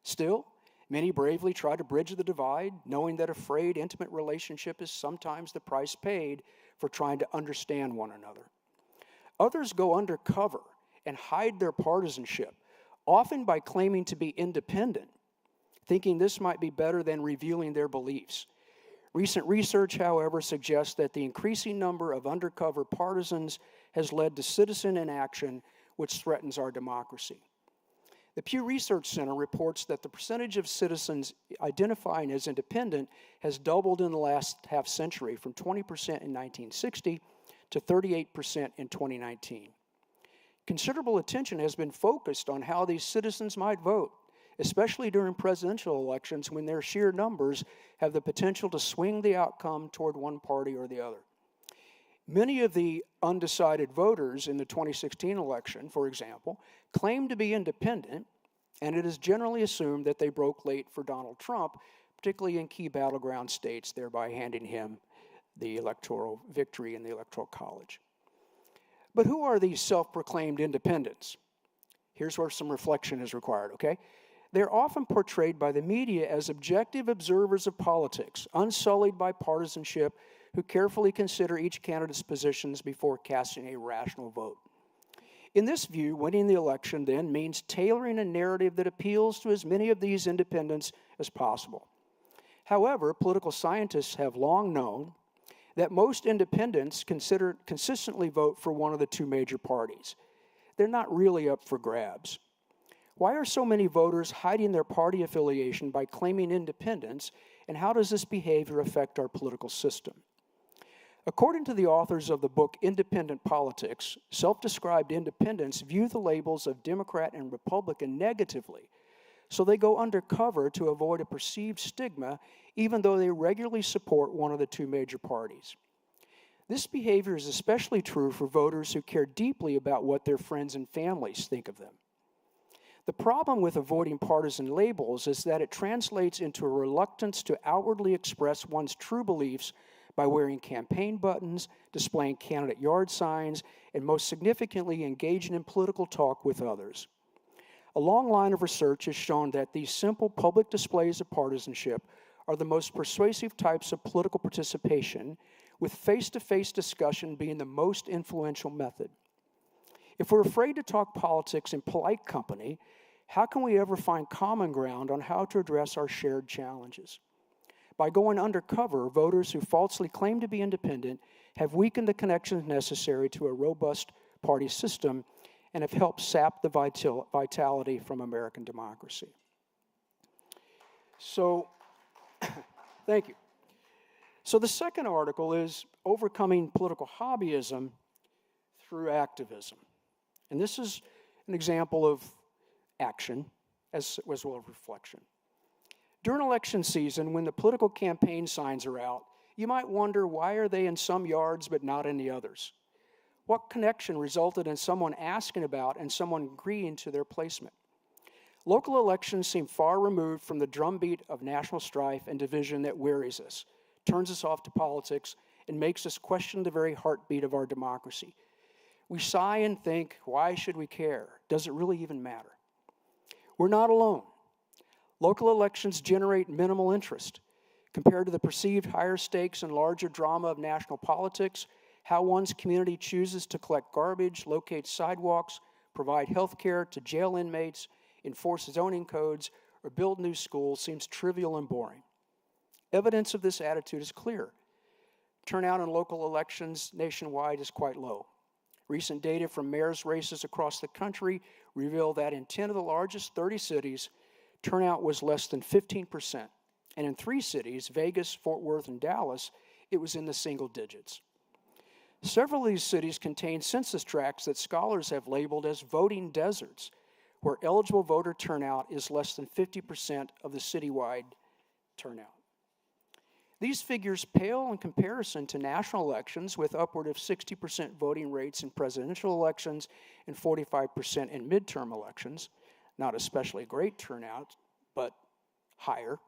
Still, many bravely try to bridge the divide, knowing that a frayed, intimate relationship is sometimes the price paid for trying to understand one another. Others go undercover and hide their partisanship, often by claiming to be independent, thinking this might be better than revealing their beliefs. Recent research, however, suggests that the increasing number of undercover partisans has led to citizen inaction, which threatens our democracy. The Pew Research Center reports that the percentage of citizens identifying as independent has doubled in the last half century, from 20% in 1960 to 38% in 2019. Considerable attention has been focused on how these citizens might vote, especially during presidential elections when their sheer numbers have the potential to swing the outcome toward one party or the other. Many of the undecided voters in the 2016 election, for example, claim to be independent, and it is generally assumed that they broke late for Donald Trump, particularly in key battleground states, thereby handing him the electoral victory in the Electoral College. But who are these self-proclaimed independents? Here's where some reflection is required, okay? They're often portrayed by the media as objective observers of politics, unsullied by partisanship, who carefully consider each candidate's positions before casting a rational vote. In this view, winning the election then means tailoring a narrative that appeals to as many of these independents as possible. However, political scientists have long known that most independents consistently vote for one of the two major parties. They're not really up for grabs. Why are so many voters hiding their party affiliation by claiming independence, and how does this behavior affect our political system? According to the authors of the book Independent Politics, self-described independents view the labels of Democrat and Republican negatively, so they go undercover to avoid a perceived stigma, even though they regularly support one of the two major parties. This behavior is especially true for voters who care deeply about what their friends and families think of them. The problem with avoiding partisan labels is that it translates into a reluctance to outwardly express one's true beliefs by wearing campaign buttons, displaying candidate yard signs, and most significantly, engaging in political talk with others. A long line of research has shown that these simple public displays of partisanship are the most persuasive types of political participation, with face-to-face discussion being the most influential method. If we're afraid to talk politics in polite company, how can we ever find common ground on how to address our shared challenges? By going undercover, voters who falsely claim to be independent have weakened the connections necessary to a robust party system and have helped sap the vitality from American democracy. So, thank you. So the second article is Overcoming Political Hobbyism Through Activism. And this is an example of action as well as reflection. During election season, when the political campaign signs are out, you might wonder, why are they in some yards but not in the others? What connection resulted in someone asking about and someone agreeing to their placement? Local elections seem far removed from the drumbeat of national strife and division that wearies us, turns us off to politics, and makes us question the very heartbeat of our democracy. We sigh and think, why should we care? Does it really even matter? We're not alone. Local elections generate minimal interest. Compared to the perceived higher stakes and larger drama of national politics, how one's community chooses to collect garbage, locate sidewalks, provide health care to jail inmates, enforce zoning codes, or build new schools seems trivial and boring. Evidence of this attitude is clear. Turnout in local elections nationwide is quite low. Recent data from mayor's races across the country reveal that in 10 of the largest 30 cities, turnout was less than 15%. And in 3 cities, Vegas, Fort Worth, and Dallas, it was in the single digits. Several of these cities contain census tracts that scholars have labeled as voting deserts, where eligible voter turnout is less than 50% of the citywide turnout. These figures pale in comparison to national elections with upward of 60% voting rates in presidential elections and 45% in midterm elections. Not especially great turnout, but higher.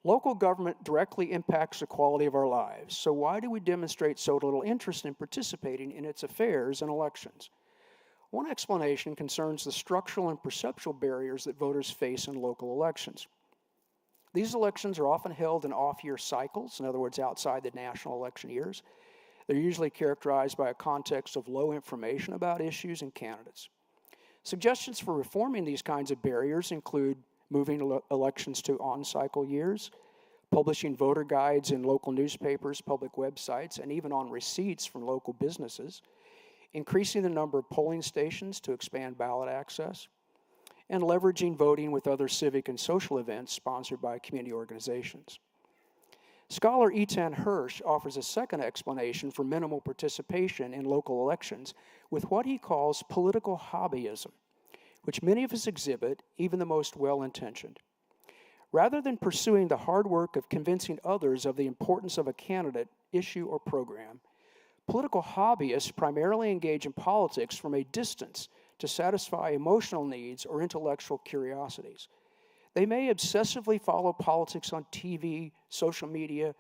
Local government directly impacts the quality of our lives, so why do we demonstrate so little interest in participating in its affairs and elections? One explanation concerns the structural and perceptual barriers that voters face in local elections. These elections are often held in off-year cycles, in other words, outside the national election years. They're usually characterized by a context of low information about issues and candidates. Suggestions for reforming these kinds of barriers include moving elections to on-cycle years, publishing voter guides in local newspapers, public websites, and even on receipts from local businesses, increasing the number of polling stations to expand ballot access, and leveraging voting with other civic and social events sponsored by community organizations. Scholar Eitan Hirsch offers a second explanation for minimal participation in local elections with what he calls political hobbyism, which many of us exhibit, even the most well-intentioned. Rather than pursuing the hard work of convincing others of the importance of a candidate, issue, or program, political hobbyists primarily engage in politics from a distance to satisfy emotional needs or intellectual curiosities. They may obsessively follow politics on TV, social media,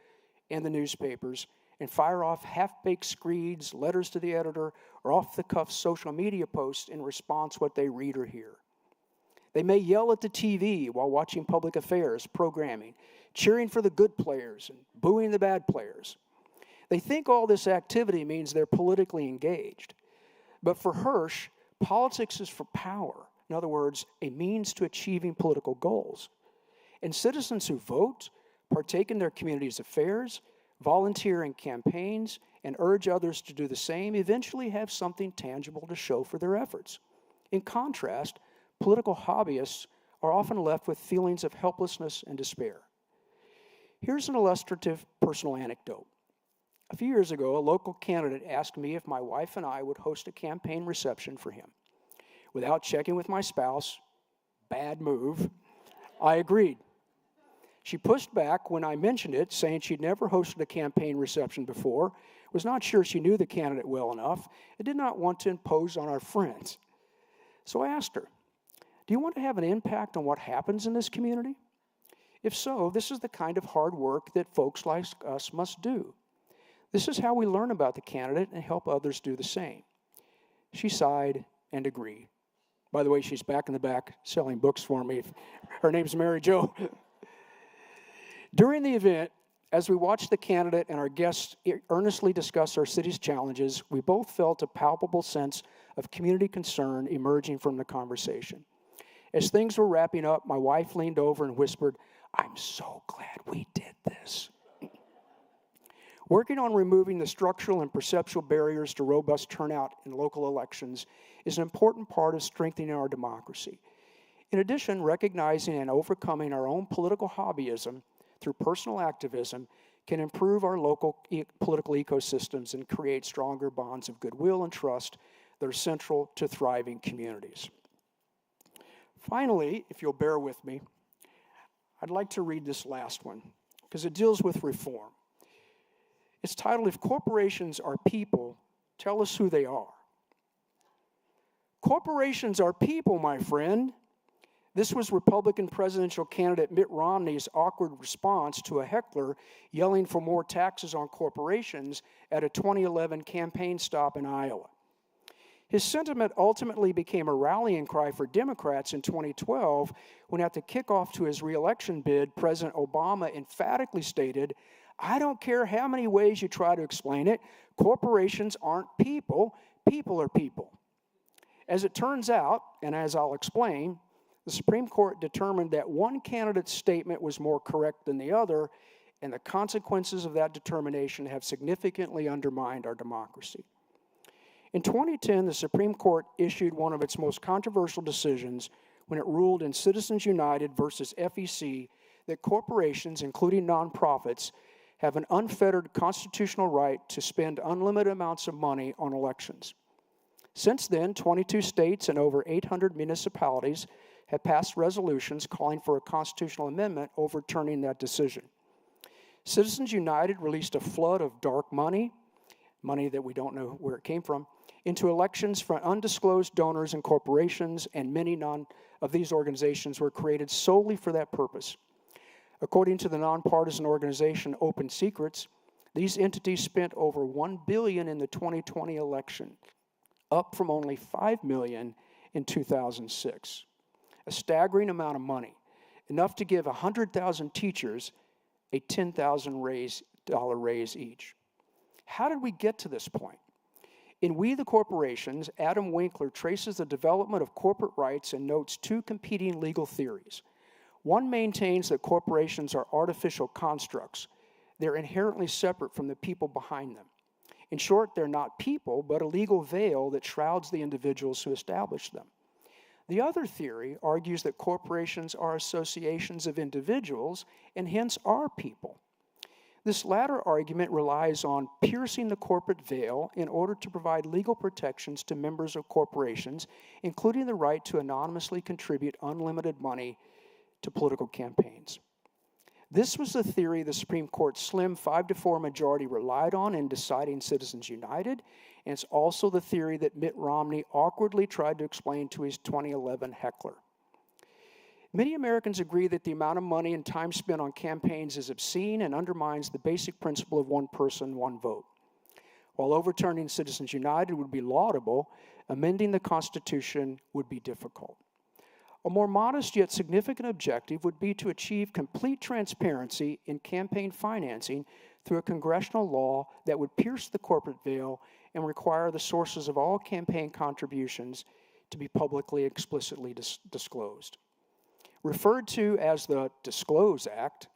and the newspapers, and fire off half-baked screeds, letters to the editor, or off-the-cuff social media posts in response to what they read or hear. They may yell at the TV while watching public affairs programming, cheering for the good players and booing the bad players. They think all this activity means they're politically engaged. But for Hirsch, politics is for power. In other words, a means to achieving political goals. And citizens who vote, partake in their community's affairs, volunteer in campaigns, and urge others to do the same eventually have something tangible to show for their efforts. In contrast, political hobbyists are often left with feelings of helplessness and despair. Here's an illustrative personal anecdote. A few years ago, a local candidate asked me if my wife and I would host a campaign reception for him. Without checking with my spouse, bad move, I agreed. She pushed back when I mentioned it, saying she'd never hosted a campaign reception before, was not sure she knew the candidate well enough, and did not want to impose on our friends. So I asked her, do you want to have an impact on what happens in this community? If so, this is the kind of hard work that folks like us must do. This is how we learn about the candidate and help others do the same. She sighed and agreed. By the way, she's back in the back selling books for me. Her name's Mary Jo. During the event, as we watched the candidate and our guests earnestly discuss our city's challenges, we both felt a palpable sense of community concern emerging from the conversation. As things were wrapping up, my wife leaned over and whispered, "I'm so glad we did this." Working on removing the structural and perceptual barriers to robust turnout in local elections is an important part of strengthening our democracy. In addition, recognizing and overcoming our own political hobbyism through personal activism can improve our local political ecosystems and create stronger bonds of goodwill and trust that are central to thriving communities. Finally, if you'll bear with me, I'd like to read this last one because it deals with reform. It's titled, "If Corporations Are People, Tell Us Who They Are." Corporations are people, my friend. This was Republican presidential candidate Mitt Romney's awkward response to a heckler yelling for more taxes on corporations at a 2011 campaign stop in Iowa. His sentiment ultimately became a rallying cry for Democrats in 2012 when at the kickoff to his reelection bid, President Obama emphatically stated, "I don't care how many ways you try to explain it, corporations aren't people, people are people." As it turns out, and as I'll explain, the Supreme Court determined that one candidate's statement was more correct than the other, and the consequences of that determination have significantly undermined our democracy. In 2010, the Supreme Court issued one of its most controversial decisions when it ruled in Citizens United versus FEC that corporations, including nonprofits, have an unfettered constitutional right to spend unlimited amounts of money on elections. Since then, 22 states and over 800 municipalities have passed resolutions calling for a constitutional amendment overturning that decision. Citizens United released a flood of dark money that we don't know where it came from, into elections from undisclosed donors and corporations, and many of these organizations were created solely for that purpose. According to the nonpartisan organization Open Secrets, these entities spent over $1 billion in the 2020 election, up from only $5 million in 2006. A staggering amount of money, enough to give 100,000 teachers a $10,000 raise each. How did we get to this point? In We the Corporations, Adam Winkler traces the development of corporate rights and notes two competing legal theories. One maintains that corporations are artificial constructs. They're inherently separate from the people behind them. In short, they're not people, but a legal veil that shrouds the individuals who established them. The other theory argues that corporations are associations of individuals and hence are people. This latter argument relies on piercing the corporate veil in order to provide legal protections to members of corporations, including the right to anonymously contribute unlimited money to political campaigns. This was the theory the Supreme Court's slim 5-4 majority relied on in deciding Citizens United, and it's also the theory that Mitt Romney awkwardly tried to explain to his 2011 heckler. Many Americans agree that the amount of money and time spent on campaigns is obscene and undermines the basic principle of one person, one vote. While overturning Citizens United would be laudable, amending the Constitution would be difficult. A more modest yet significant objective would be to achieve complete transparency in campaign financing through a congressional law that would pierce the corporate veil and require the sources of all campaign contributions to be publicly explicitly disclosed. Referred to as the Disclose Act,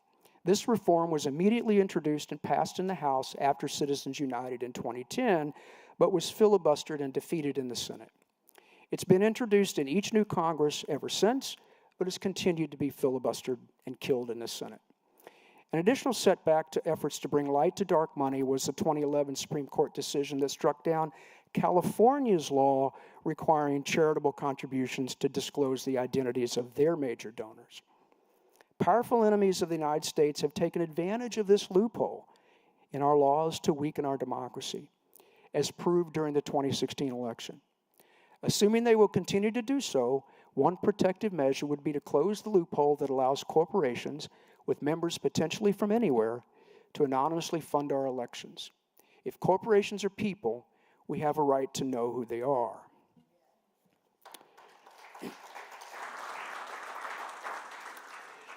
this reform was immediately introduced and passed in the House after Citizens United in 2010, but was filibustered and defeated in the Senate. It's been introduced in each new Congress ever since, but has continued to be filibustered and killed in the Senate. An additional setback to efforts to bring light to dark money was the 2011 Supreme Court decision that struck down California's law requiring charitable contributions to disclose the identities of their major donors. Powerful enemies of the United States have taken advantage of this loophole in our laws to weaken our democracy, as proved during the 2016 election. Assuming they will continue to do so, one protective measure would be to close the loophole that allows corporations with members potentially from anywhere to anonymously fund our elections. If corporations are people, we have a right to know who they are.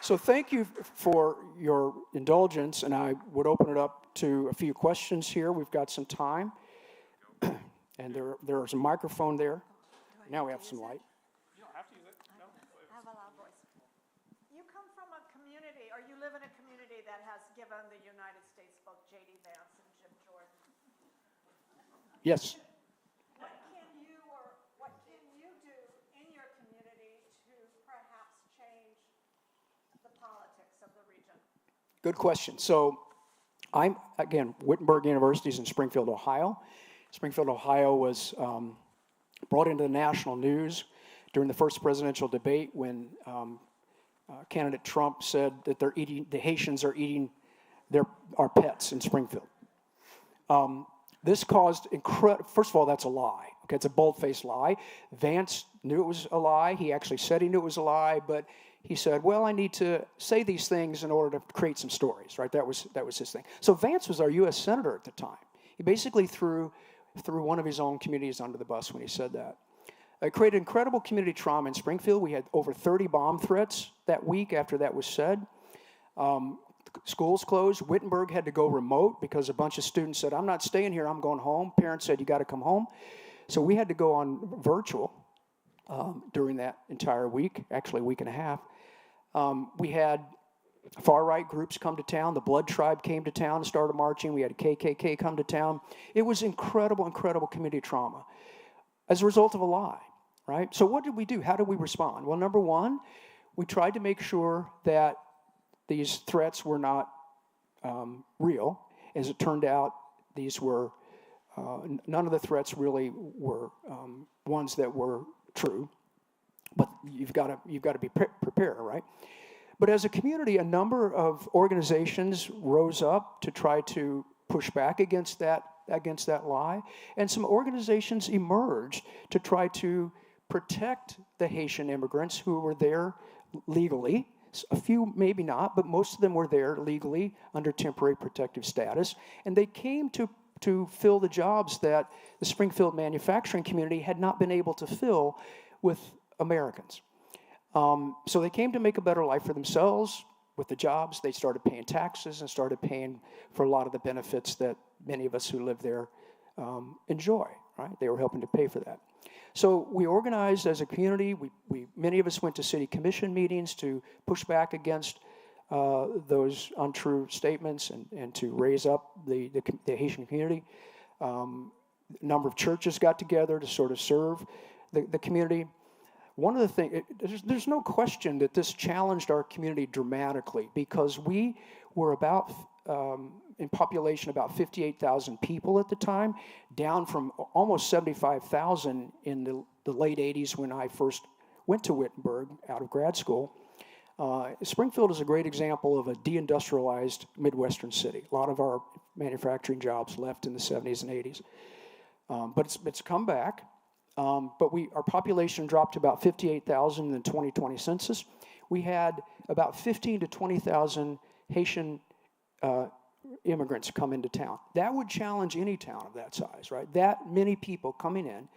So thank you for your indulgence, and I would open it up to a few questions here. We've got some time. And there's a microphone there. Now we have some light. You don't have to use it. No. I have a loud voice. You come from a community, or you live in a community that has given the United States both J.D. Vance and Jim Jordan. Yes. What can you do in your community to perhaps change the politics of the region? Good question. So I'm, again, Wittenberg University is in Springfield, Ohio. Springfield, Ohio was brought into the national news during the first presidential debate when candidate Trump said that the Haitians are eating our pets in Springfield. This caused first of all, that's a lie. Okay, it's a bold-faced lie. Vance knew it was a lie. He actually said he knew it was a lie, but he said, well, I need to say these things in order to create some stories, right? That was his thing. So Vance was our U.S. Senator at the time. He basically threw one of his own communities under the bus when he said that. It created incredible community trauma in Springfield. We had over 30 bomb threats that week after that was said. Schools closed. Wittenberg had to go remote because a bunch of students said, I'm not staying here, I'm going home. Parents said, you got to come home. So we had to go on virtual. during that entire week, actually a week and a half. We had far-right groups come to town. The Blood Tribe came to town and started marching. We had a KKK come to town. It was incredible, incredible community trauma as a result of a lie, right? So what did we do? How did we respond? Well, number one, we tried to make sure that these threats were not real. As it turned out, these were, none of the threats really were ones that were true. But you've got to be prepared, right? But as a community, a number of organizations rose up to try to push back against that lie, and some organizations emerged to try to protect the Haitian immigrants who were there legally. A few maybe not, but most of them were there legally under temporary protective status, and they came to fill the jobs that the Springfield manufacturing community had not been able to fill with Americans. So they came to make a better life for themselves with the jobs. They started paying taxes and started paying for a lot of the benefits that many of us who live there enjoy, right? They were helping to pay for that. So we organized as a community. Many of us went to city commission meetings to push back against those untrue statements and to raise up the Haitian community. A number of churches got together to sort of serve the community. One of the things, there's no question that this challenged our community dramatically because we were about, in population, about 58,000 people at the time, down from almost 75,000 in the late 80s when I first went to Wittenberg out of grad school. Springfield is a great example of a deindustrialized Midwestern city. A lot of our manufacturing jobs left in the 70s and 80s. But it's come back. But our population dropped to about 58,000 in the 2020 census. We had about 15 to 20,000 Haitian immigrants come into town. That would challenge any town of that size, right? That many people coming in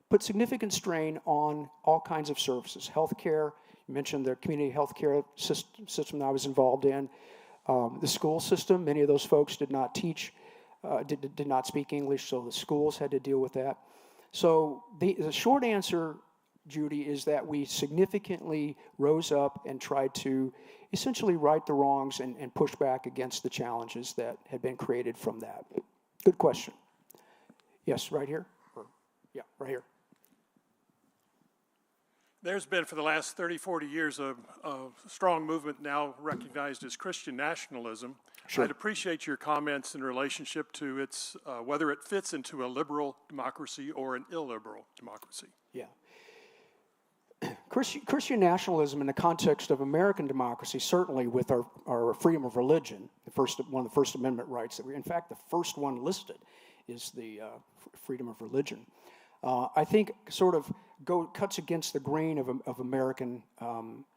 put significant strain on all kinds of services. Healthcare, you mentioned the community healthcare system that I was involved in. The school system, many of those folks did not teach, did not speak English, so the schools had to deal with that. So the short answer, Judy, is that we significantly rose up and tried to essentially right the wrongs and push back against the challenges that had been created from that. Good question. Yes, right here? Yeah, right here. There's been, for the last 30, 40 years, a strong movement now recognized as Christian nationalism. Sure. I'd appreciate your comments in relationship to its, whether it fits into a liberal democracy or an illiberal democracy. Yeah. Christian nationalism in the context of American democracy, certainly with our freedom of religion, one of the First Amendment rights, in fact, the first one listed is the freedom of religion. I think sort of cuts against the grain of American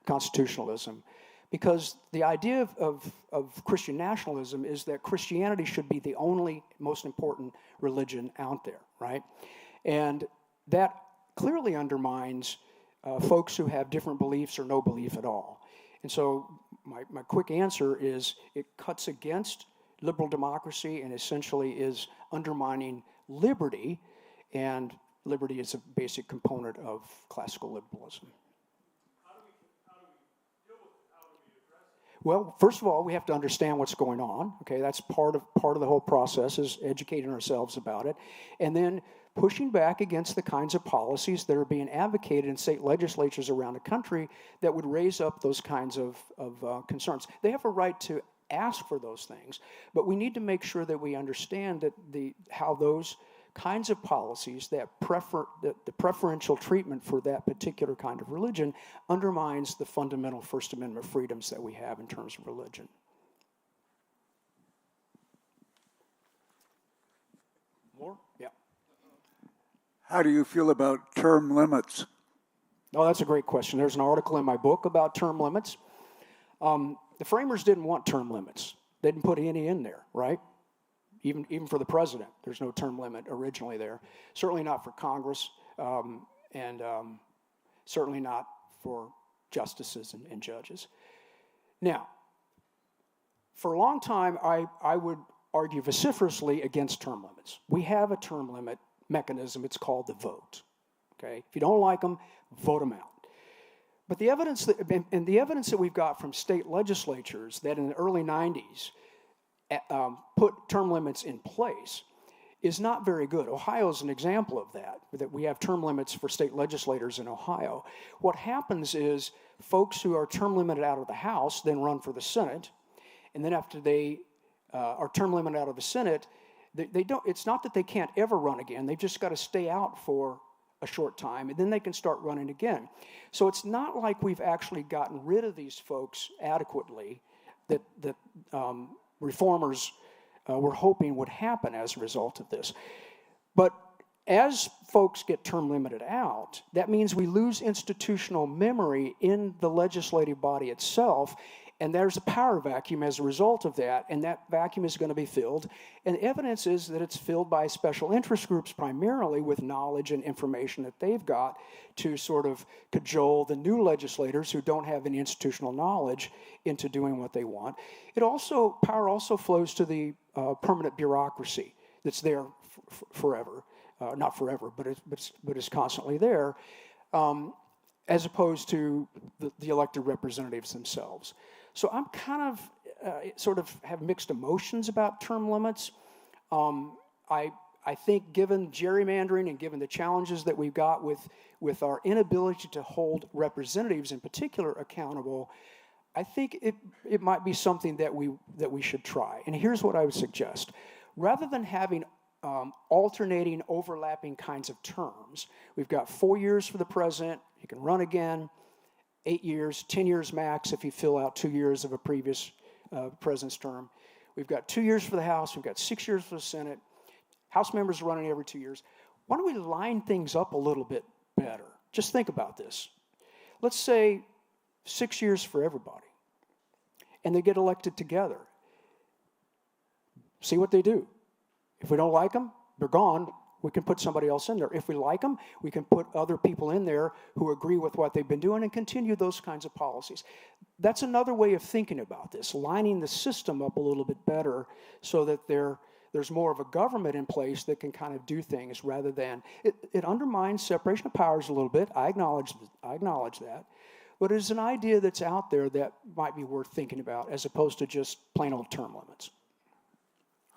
constitutionalism, because the idea of Christian nationalism is that Christianity should be the only most important religion out there, right? And that clearly undermines folks who have different beliefs or no belief at all. And so my quick answer is it cuts against liberal democracy and essentially is undermining liberty, and liberty is a basic component of classical liberalism. How do we deal with it? How do we address it? Well, first of all, we have to understand what's going on. Okay, that's part of the whole process, is educating ourselves about it, and then pushing back against the kinds of policies that are being advocated in state legislatures around the country that would raise up those kinds of concerns. They have a right to ask for those things, but we need to make sure that we understand that how those kinds of policies, the preferential treatment for that particular kind of religion undermines the fundamental First Amendment freedoms that we have in terms of religion. More? Yeah. How do you feel about term limits? Oh, that's a great question. There's an article in my book about term limits. The framers didn't want term limits. They didn't put any in there, right? Even for the president, there's no term limit originally there. Certainly not for Congress, and certainly not for justices and judges. Now, for a long time, I would argue vociferously against term limits. We have a term limit mechanism. It's called the vote. Okay? If you don't like them, vote them out. But the evidence that we've got from state legislatures that in the early 90s put term limits in place is not very good. Ohio is an example of that we have term limits for state legislators in Ohio. What happens is folks who are term limited out of the House then run for the Senate, and then after they are term limited out of the Senate, they don't. It's not that they can't ever run again. They've just got to stay out for a short time, and then they can start running again. So it's not like we've actually gotten rid of these folks adequately that reformers were hoping would happen as a result of this. But as folks get term limited out, that means we lose institutional memory in the legislative body itself, and there's a power vacuum as a result of that, and that vacuum is going to be filled. And evidence is that it's filled by special interest groups primarily with knowledge and information that they've got to sort of cajole the new legislators who don't have any institutional knowledge into doing what they want. Power also flows to the permanent bureaucracy that's there forever. Not forever, but it's constantly there, as opposed to the elected representatives themselves. So I'm kind of sort of have mixed emotions about term limits. I think given gerrymandering and given the challenges that we've got with our inability to hold representatives in particular accountable, I think it might be something that we should try. And here's what I would suggest. Rather than having alternating, overlapping kinds of terms, we've got 4 years for the president. He can run again. 8 years, 10 years max if you fill out 2 years of a previous president's term. We've got 2 years for the House. We've got 6 years for the Senate. House members are running every 2 years. Why don't we line things up a little bit better? Just think about this. Let's say 6 years for everybody, and they get elected together. See what they do. If we don't like them, they're gone. We can put somebody else in there. If we like them, we can put other people in there who agree with what they've been doing and continue those kinds of policies. That's another way of thinking about this, lining the system up a little bit better so that there's more of a government in place that can kind of do things rather than, it undermines separation of powers a little bit. I acknowledge that. But it's an idea that's out there that might be worth thinking about as opposed to just plain old term limits.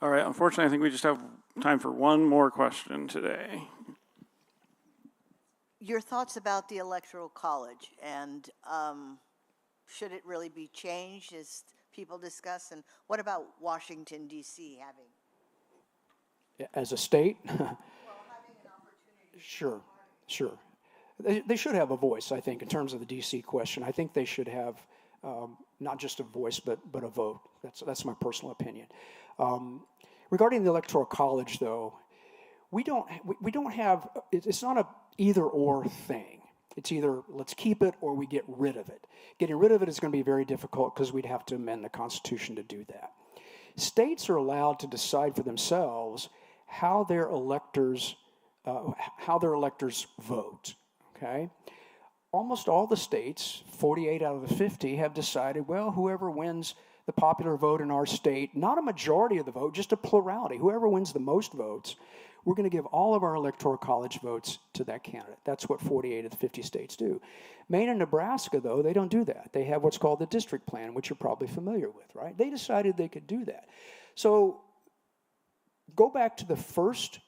All right, unfortunately, I think we just have time for one more question today. Your thoughts about the Electoral College and should it really be changed as people discuss? And what about Washington, D.C. having? As a state? Well, having an opportunity. Sure. They should have a voice, I think, in terms of the D.C. question. I think they should have not just a voice, but a vote. That's my personal opinion. Regarding the Electoral College, though, we don't have. It's not a either or thing. It's either let's keep it or we get rid of it. Getting rid of it is going to be very difficult because we'd have to amend the Constitution to do that. States are allowed to decide for themselves how their electors vote. Okay. Almost all the states, 48 out of the 50, have decided, well, whoever wins the popular vote in our state, not a majority of the vote, just a plurality. Whoever wins the most votes, we're going to give all of our Electoral College votes to that candidate. That's what 48 of the 50 states do. Maine and Nebraska, though, they don't do that. They have what's called the district plan, which you're probably familiar with, right? They decided they could do that. So go back to the first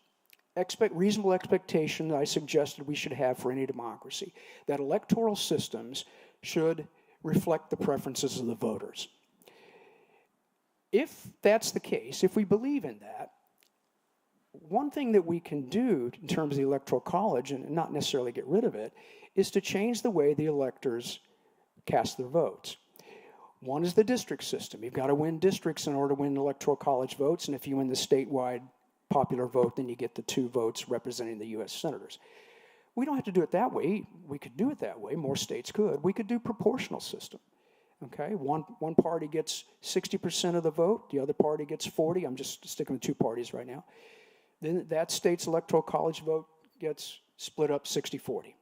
reasonable expectation that I suggested we should have for any democracy, that electoral systems should reflect the preferences of the voters. If that's the case, if we believe in that, one thing that we can do in terms of the Electoral College, and not necessarily get rid of it, is to change the way the electors cast their votes. One is the district system. You've got to win districts in order to win Electoral College votes, and if you win the statewide popular vote, then you get the 2 votes representing the U.S. senators. We don't have to do it that way. We could do it that way. More states could. We could do proportional system. Okay, one party gets 60% of the vote, the other party gets 40%. I'm just sticking with 2 parties right now. Then that state's Electoral College vote gets split up 60-40.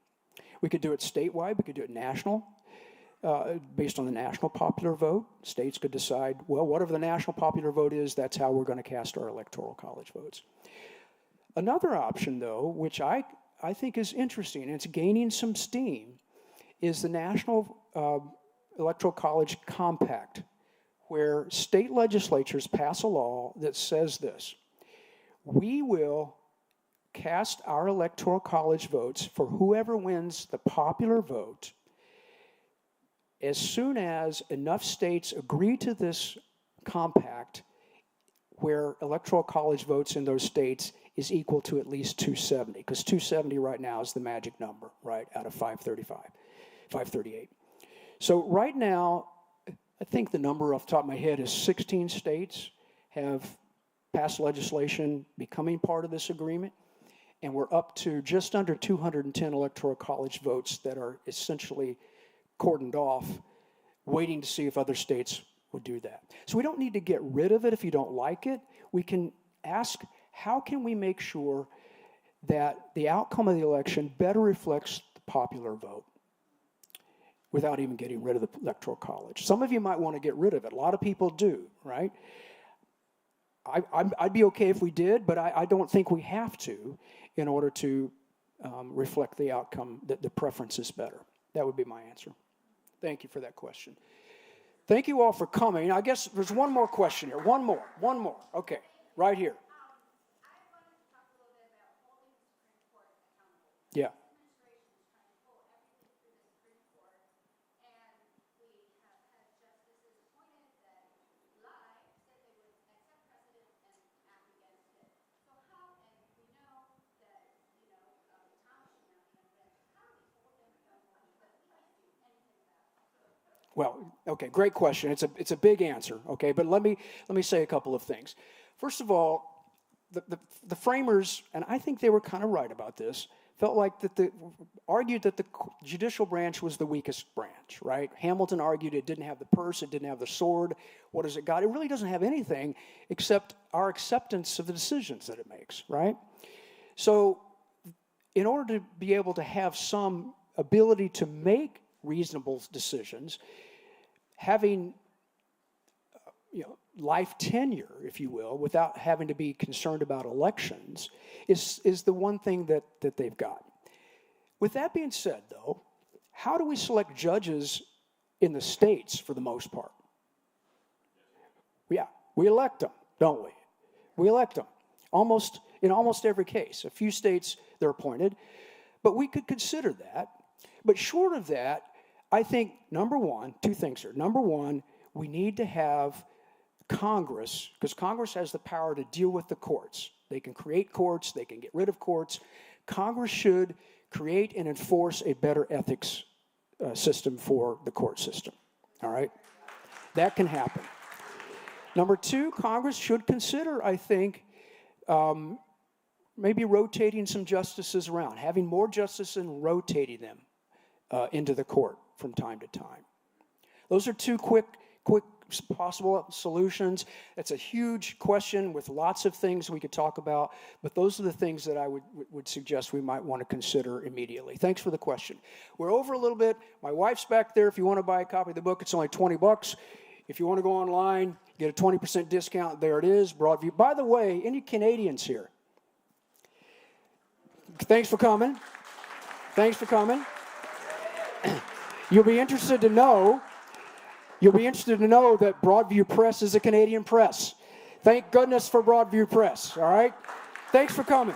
We could do it statewide. We could do it national, based on the national popular vote. States could decide, well, whatever the national popular vote is, that's how we're going to cast our Electoral College votes. Another option, though, which I I think is interesting, and it's gaining some steam, is the National Electoral College Compact, where state legislatures pass a law that says this: we will cast our electoral college votes for whoever wins the popular vote as soon as enough states agree to this compact where electoral college votes in those states is equal to at least 270, because 270 right now is the magic number, right, out of 538. So right now, I think the number off the top of my head is 16 states have passed legislation becoming part of this agreement, and we're up to just under 210 electoral college votes that are essentially cordoned off, waiting to see if other states would do that. So we don't need to get rid of it if you don't like it. We can ask, how can we make sure that the outcome of the election better reflects the popular vote without even getting rid of the electoral college? Some of you might want to get rid of it. A lot of people do, right? I'd be okay if we did, but I don't think we have to in order to reflect the outcome, that the preference is better. That would be my answer. Thank you for that question. Thank you all for coming. I guess there's one more question here. One more. Okay, right here. I wanted to talk a little bit about holding the Supreme Court accountable. Yeah. This administration is trying to pull everything through the Supreme Court, and we have had justices appointed that lie, said they would accept precedent and act against it. So how, and we know that, Thomas should not be invented. How do we hold them accountable because we can't do anything about it? Well, okay, great question. It's a big answer, okay, but let me say a couple of things. First of all, the framers, and I think they were kind of right about this, felt like argued that the judicial branch was the weakest branch, right? Hamilton argued it didn't have the purse, it didn't have the sword. What has it got? It really doesn't have anything except our acceptance of the decisions that it makes, right? So in order to be able to have some ability to make reasonable decisions, having life tenure, if you will, without having to be concerned about elections is the one thing that they've got. With that being said, though, how do we select judges in the states for the most part? Yeah, we elect them, don't we? We elect them in almost every case. A few states, they're appointed, but we could consider that. But short of that, I think, two things here. Number one, we need to have Congress, because Congress has the power to deal with the courts. They can create courts, they can get rid of courts. Congress should create and enforce a better ethics system for the court system, all right? That can happen. Number two, Congress should consider, I think, maybe rotating some justices around, having more justices and rotating them into the court from time to time. Those are two quick possible solutions. It's a huge question with lots of things we could talk about, but those are the things that I would suggest we might want to consider immediately. Thanks for the question. We're over a little bit. My wife's back there. If you want to buy a copy of the book, it's only $20. If you want to go online, get a 20% discount. There it is, Broadview. By the way, any Canadians here? Thanks for coming. You'll be interested to know that Broadview Press is a Canadian press. Thank goodness for Broadview Press, all right? Thanks for coming.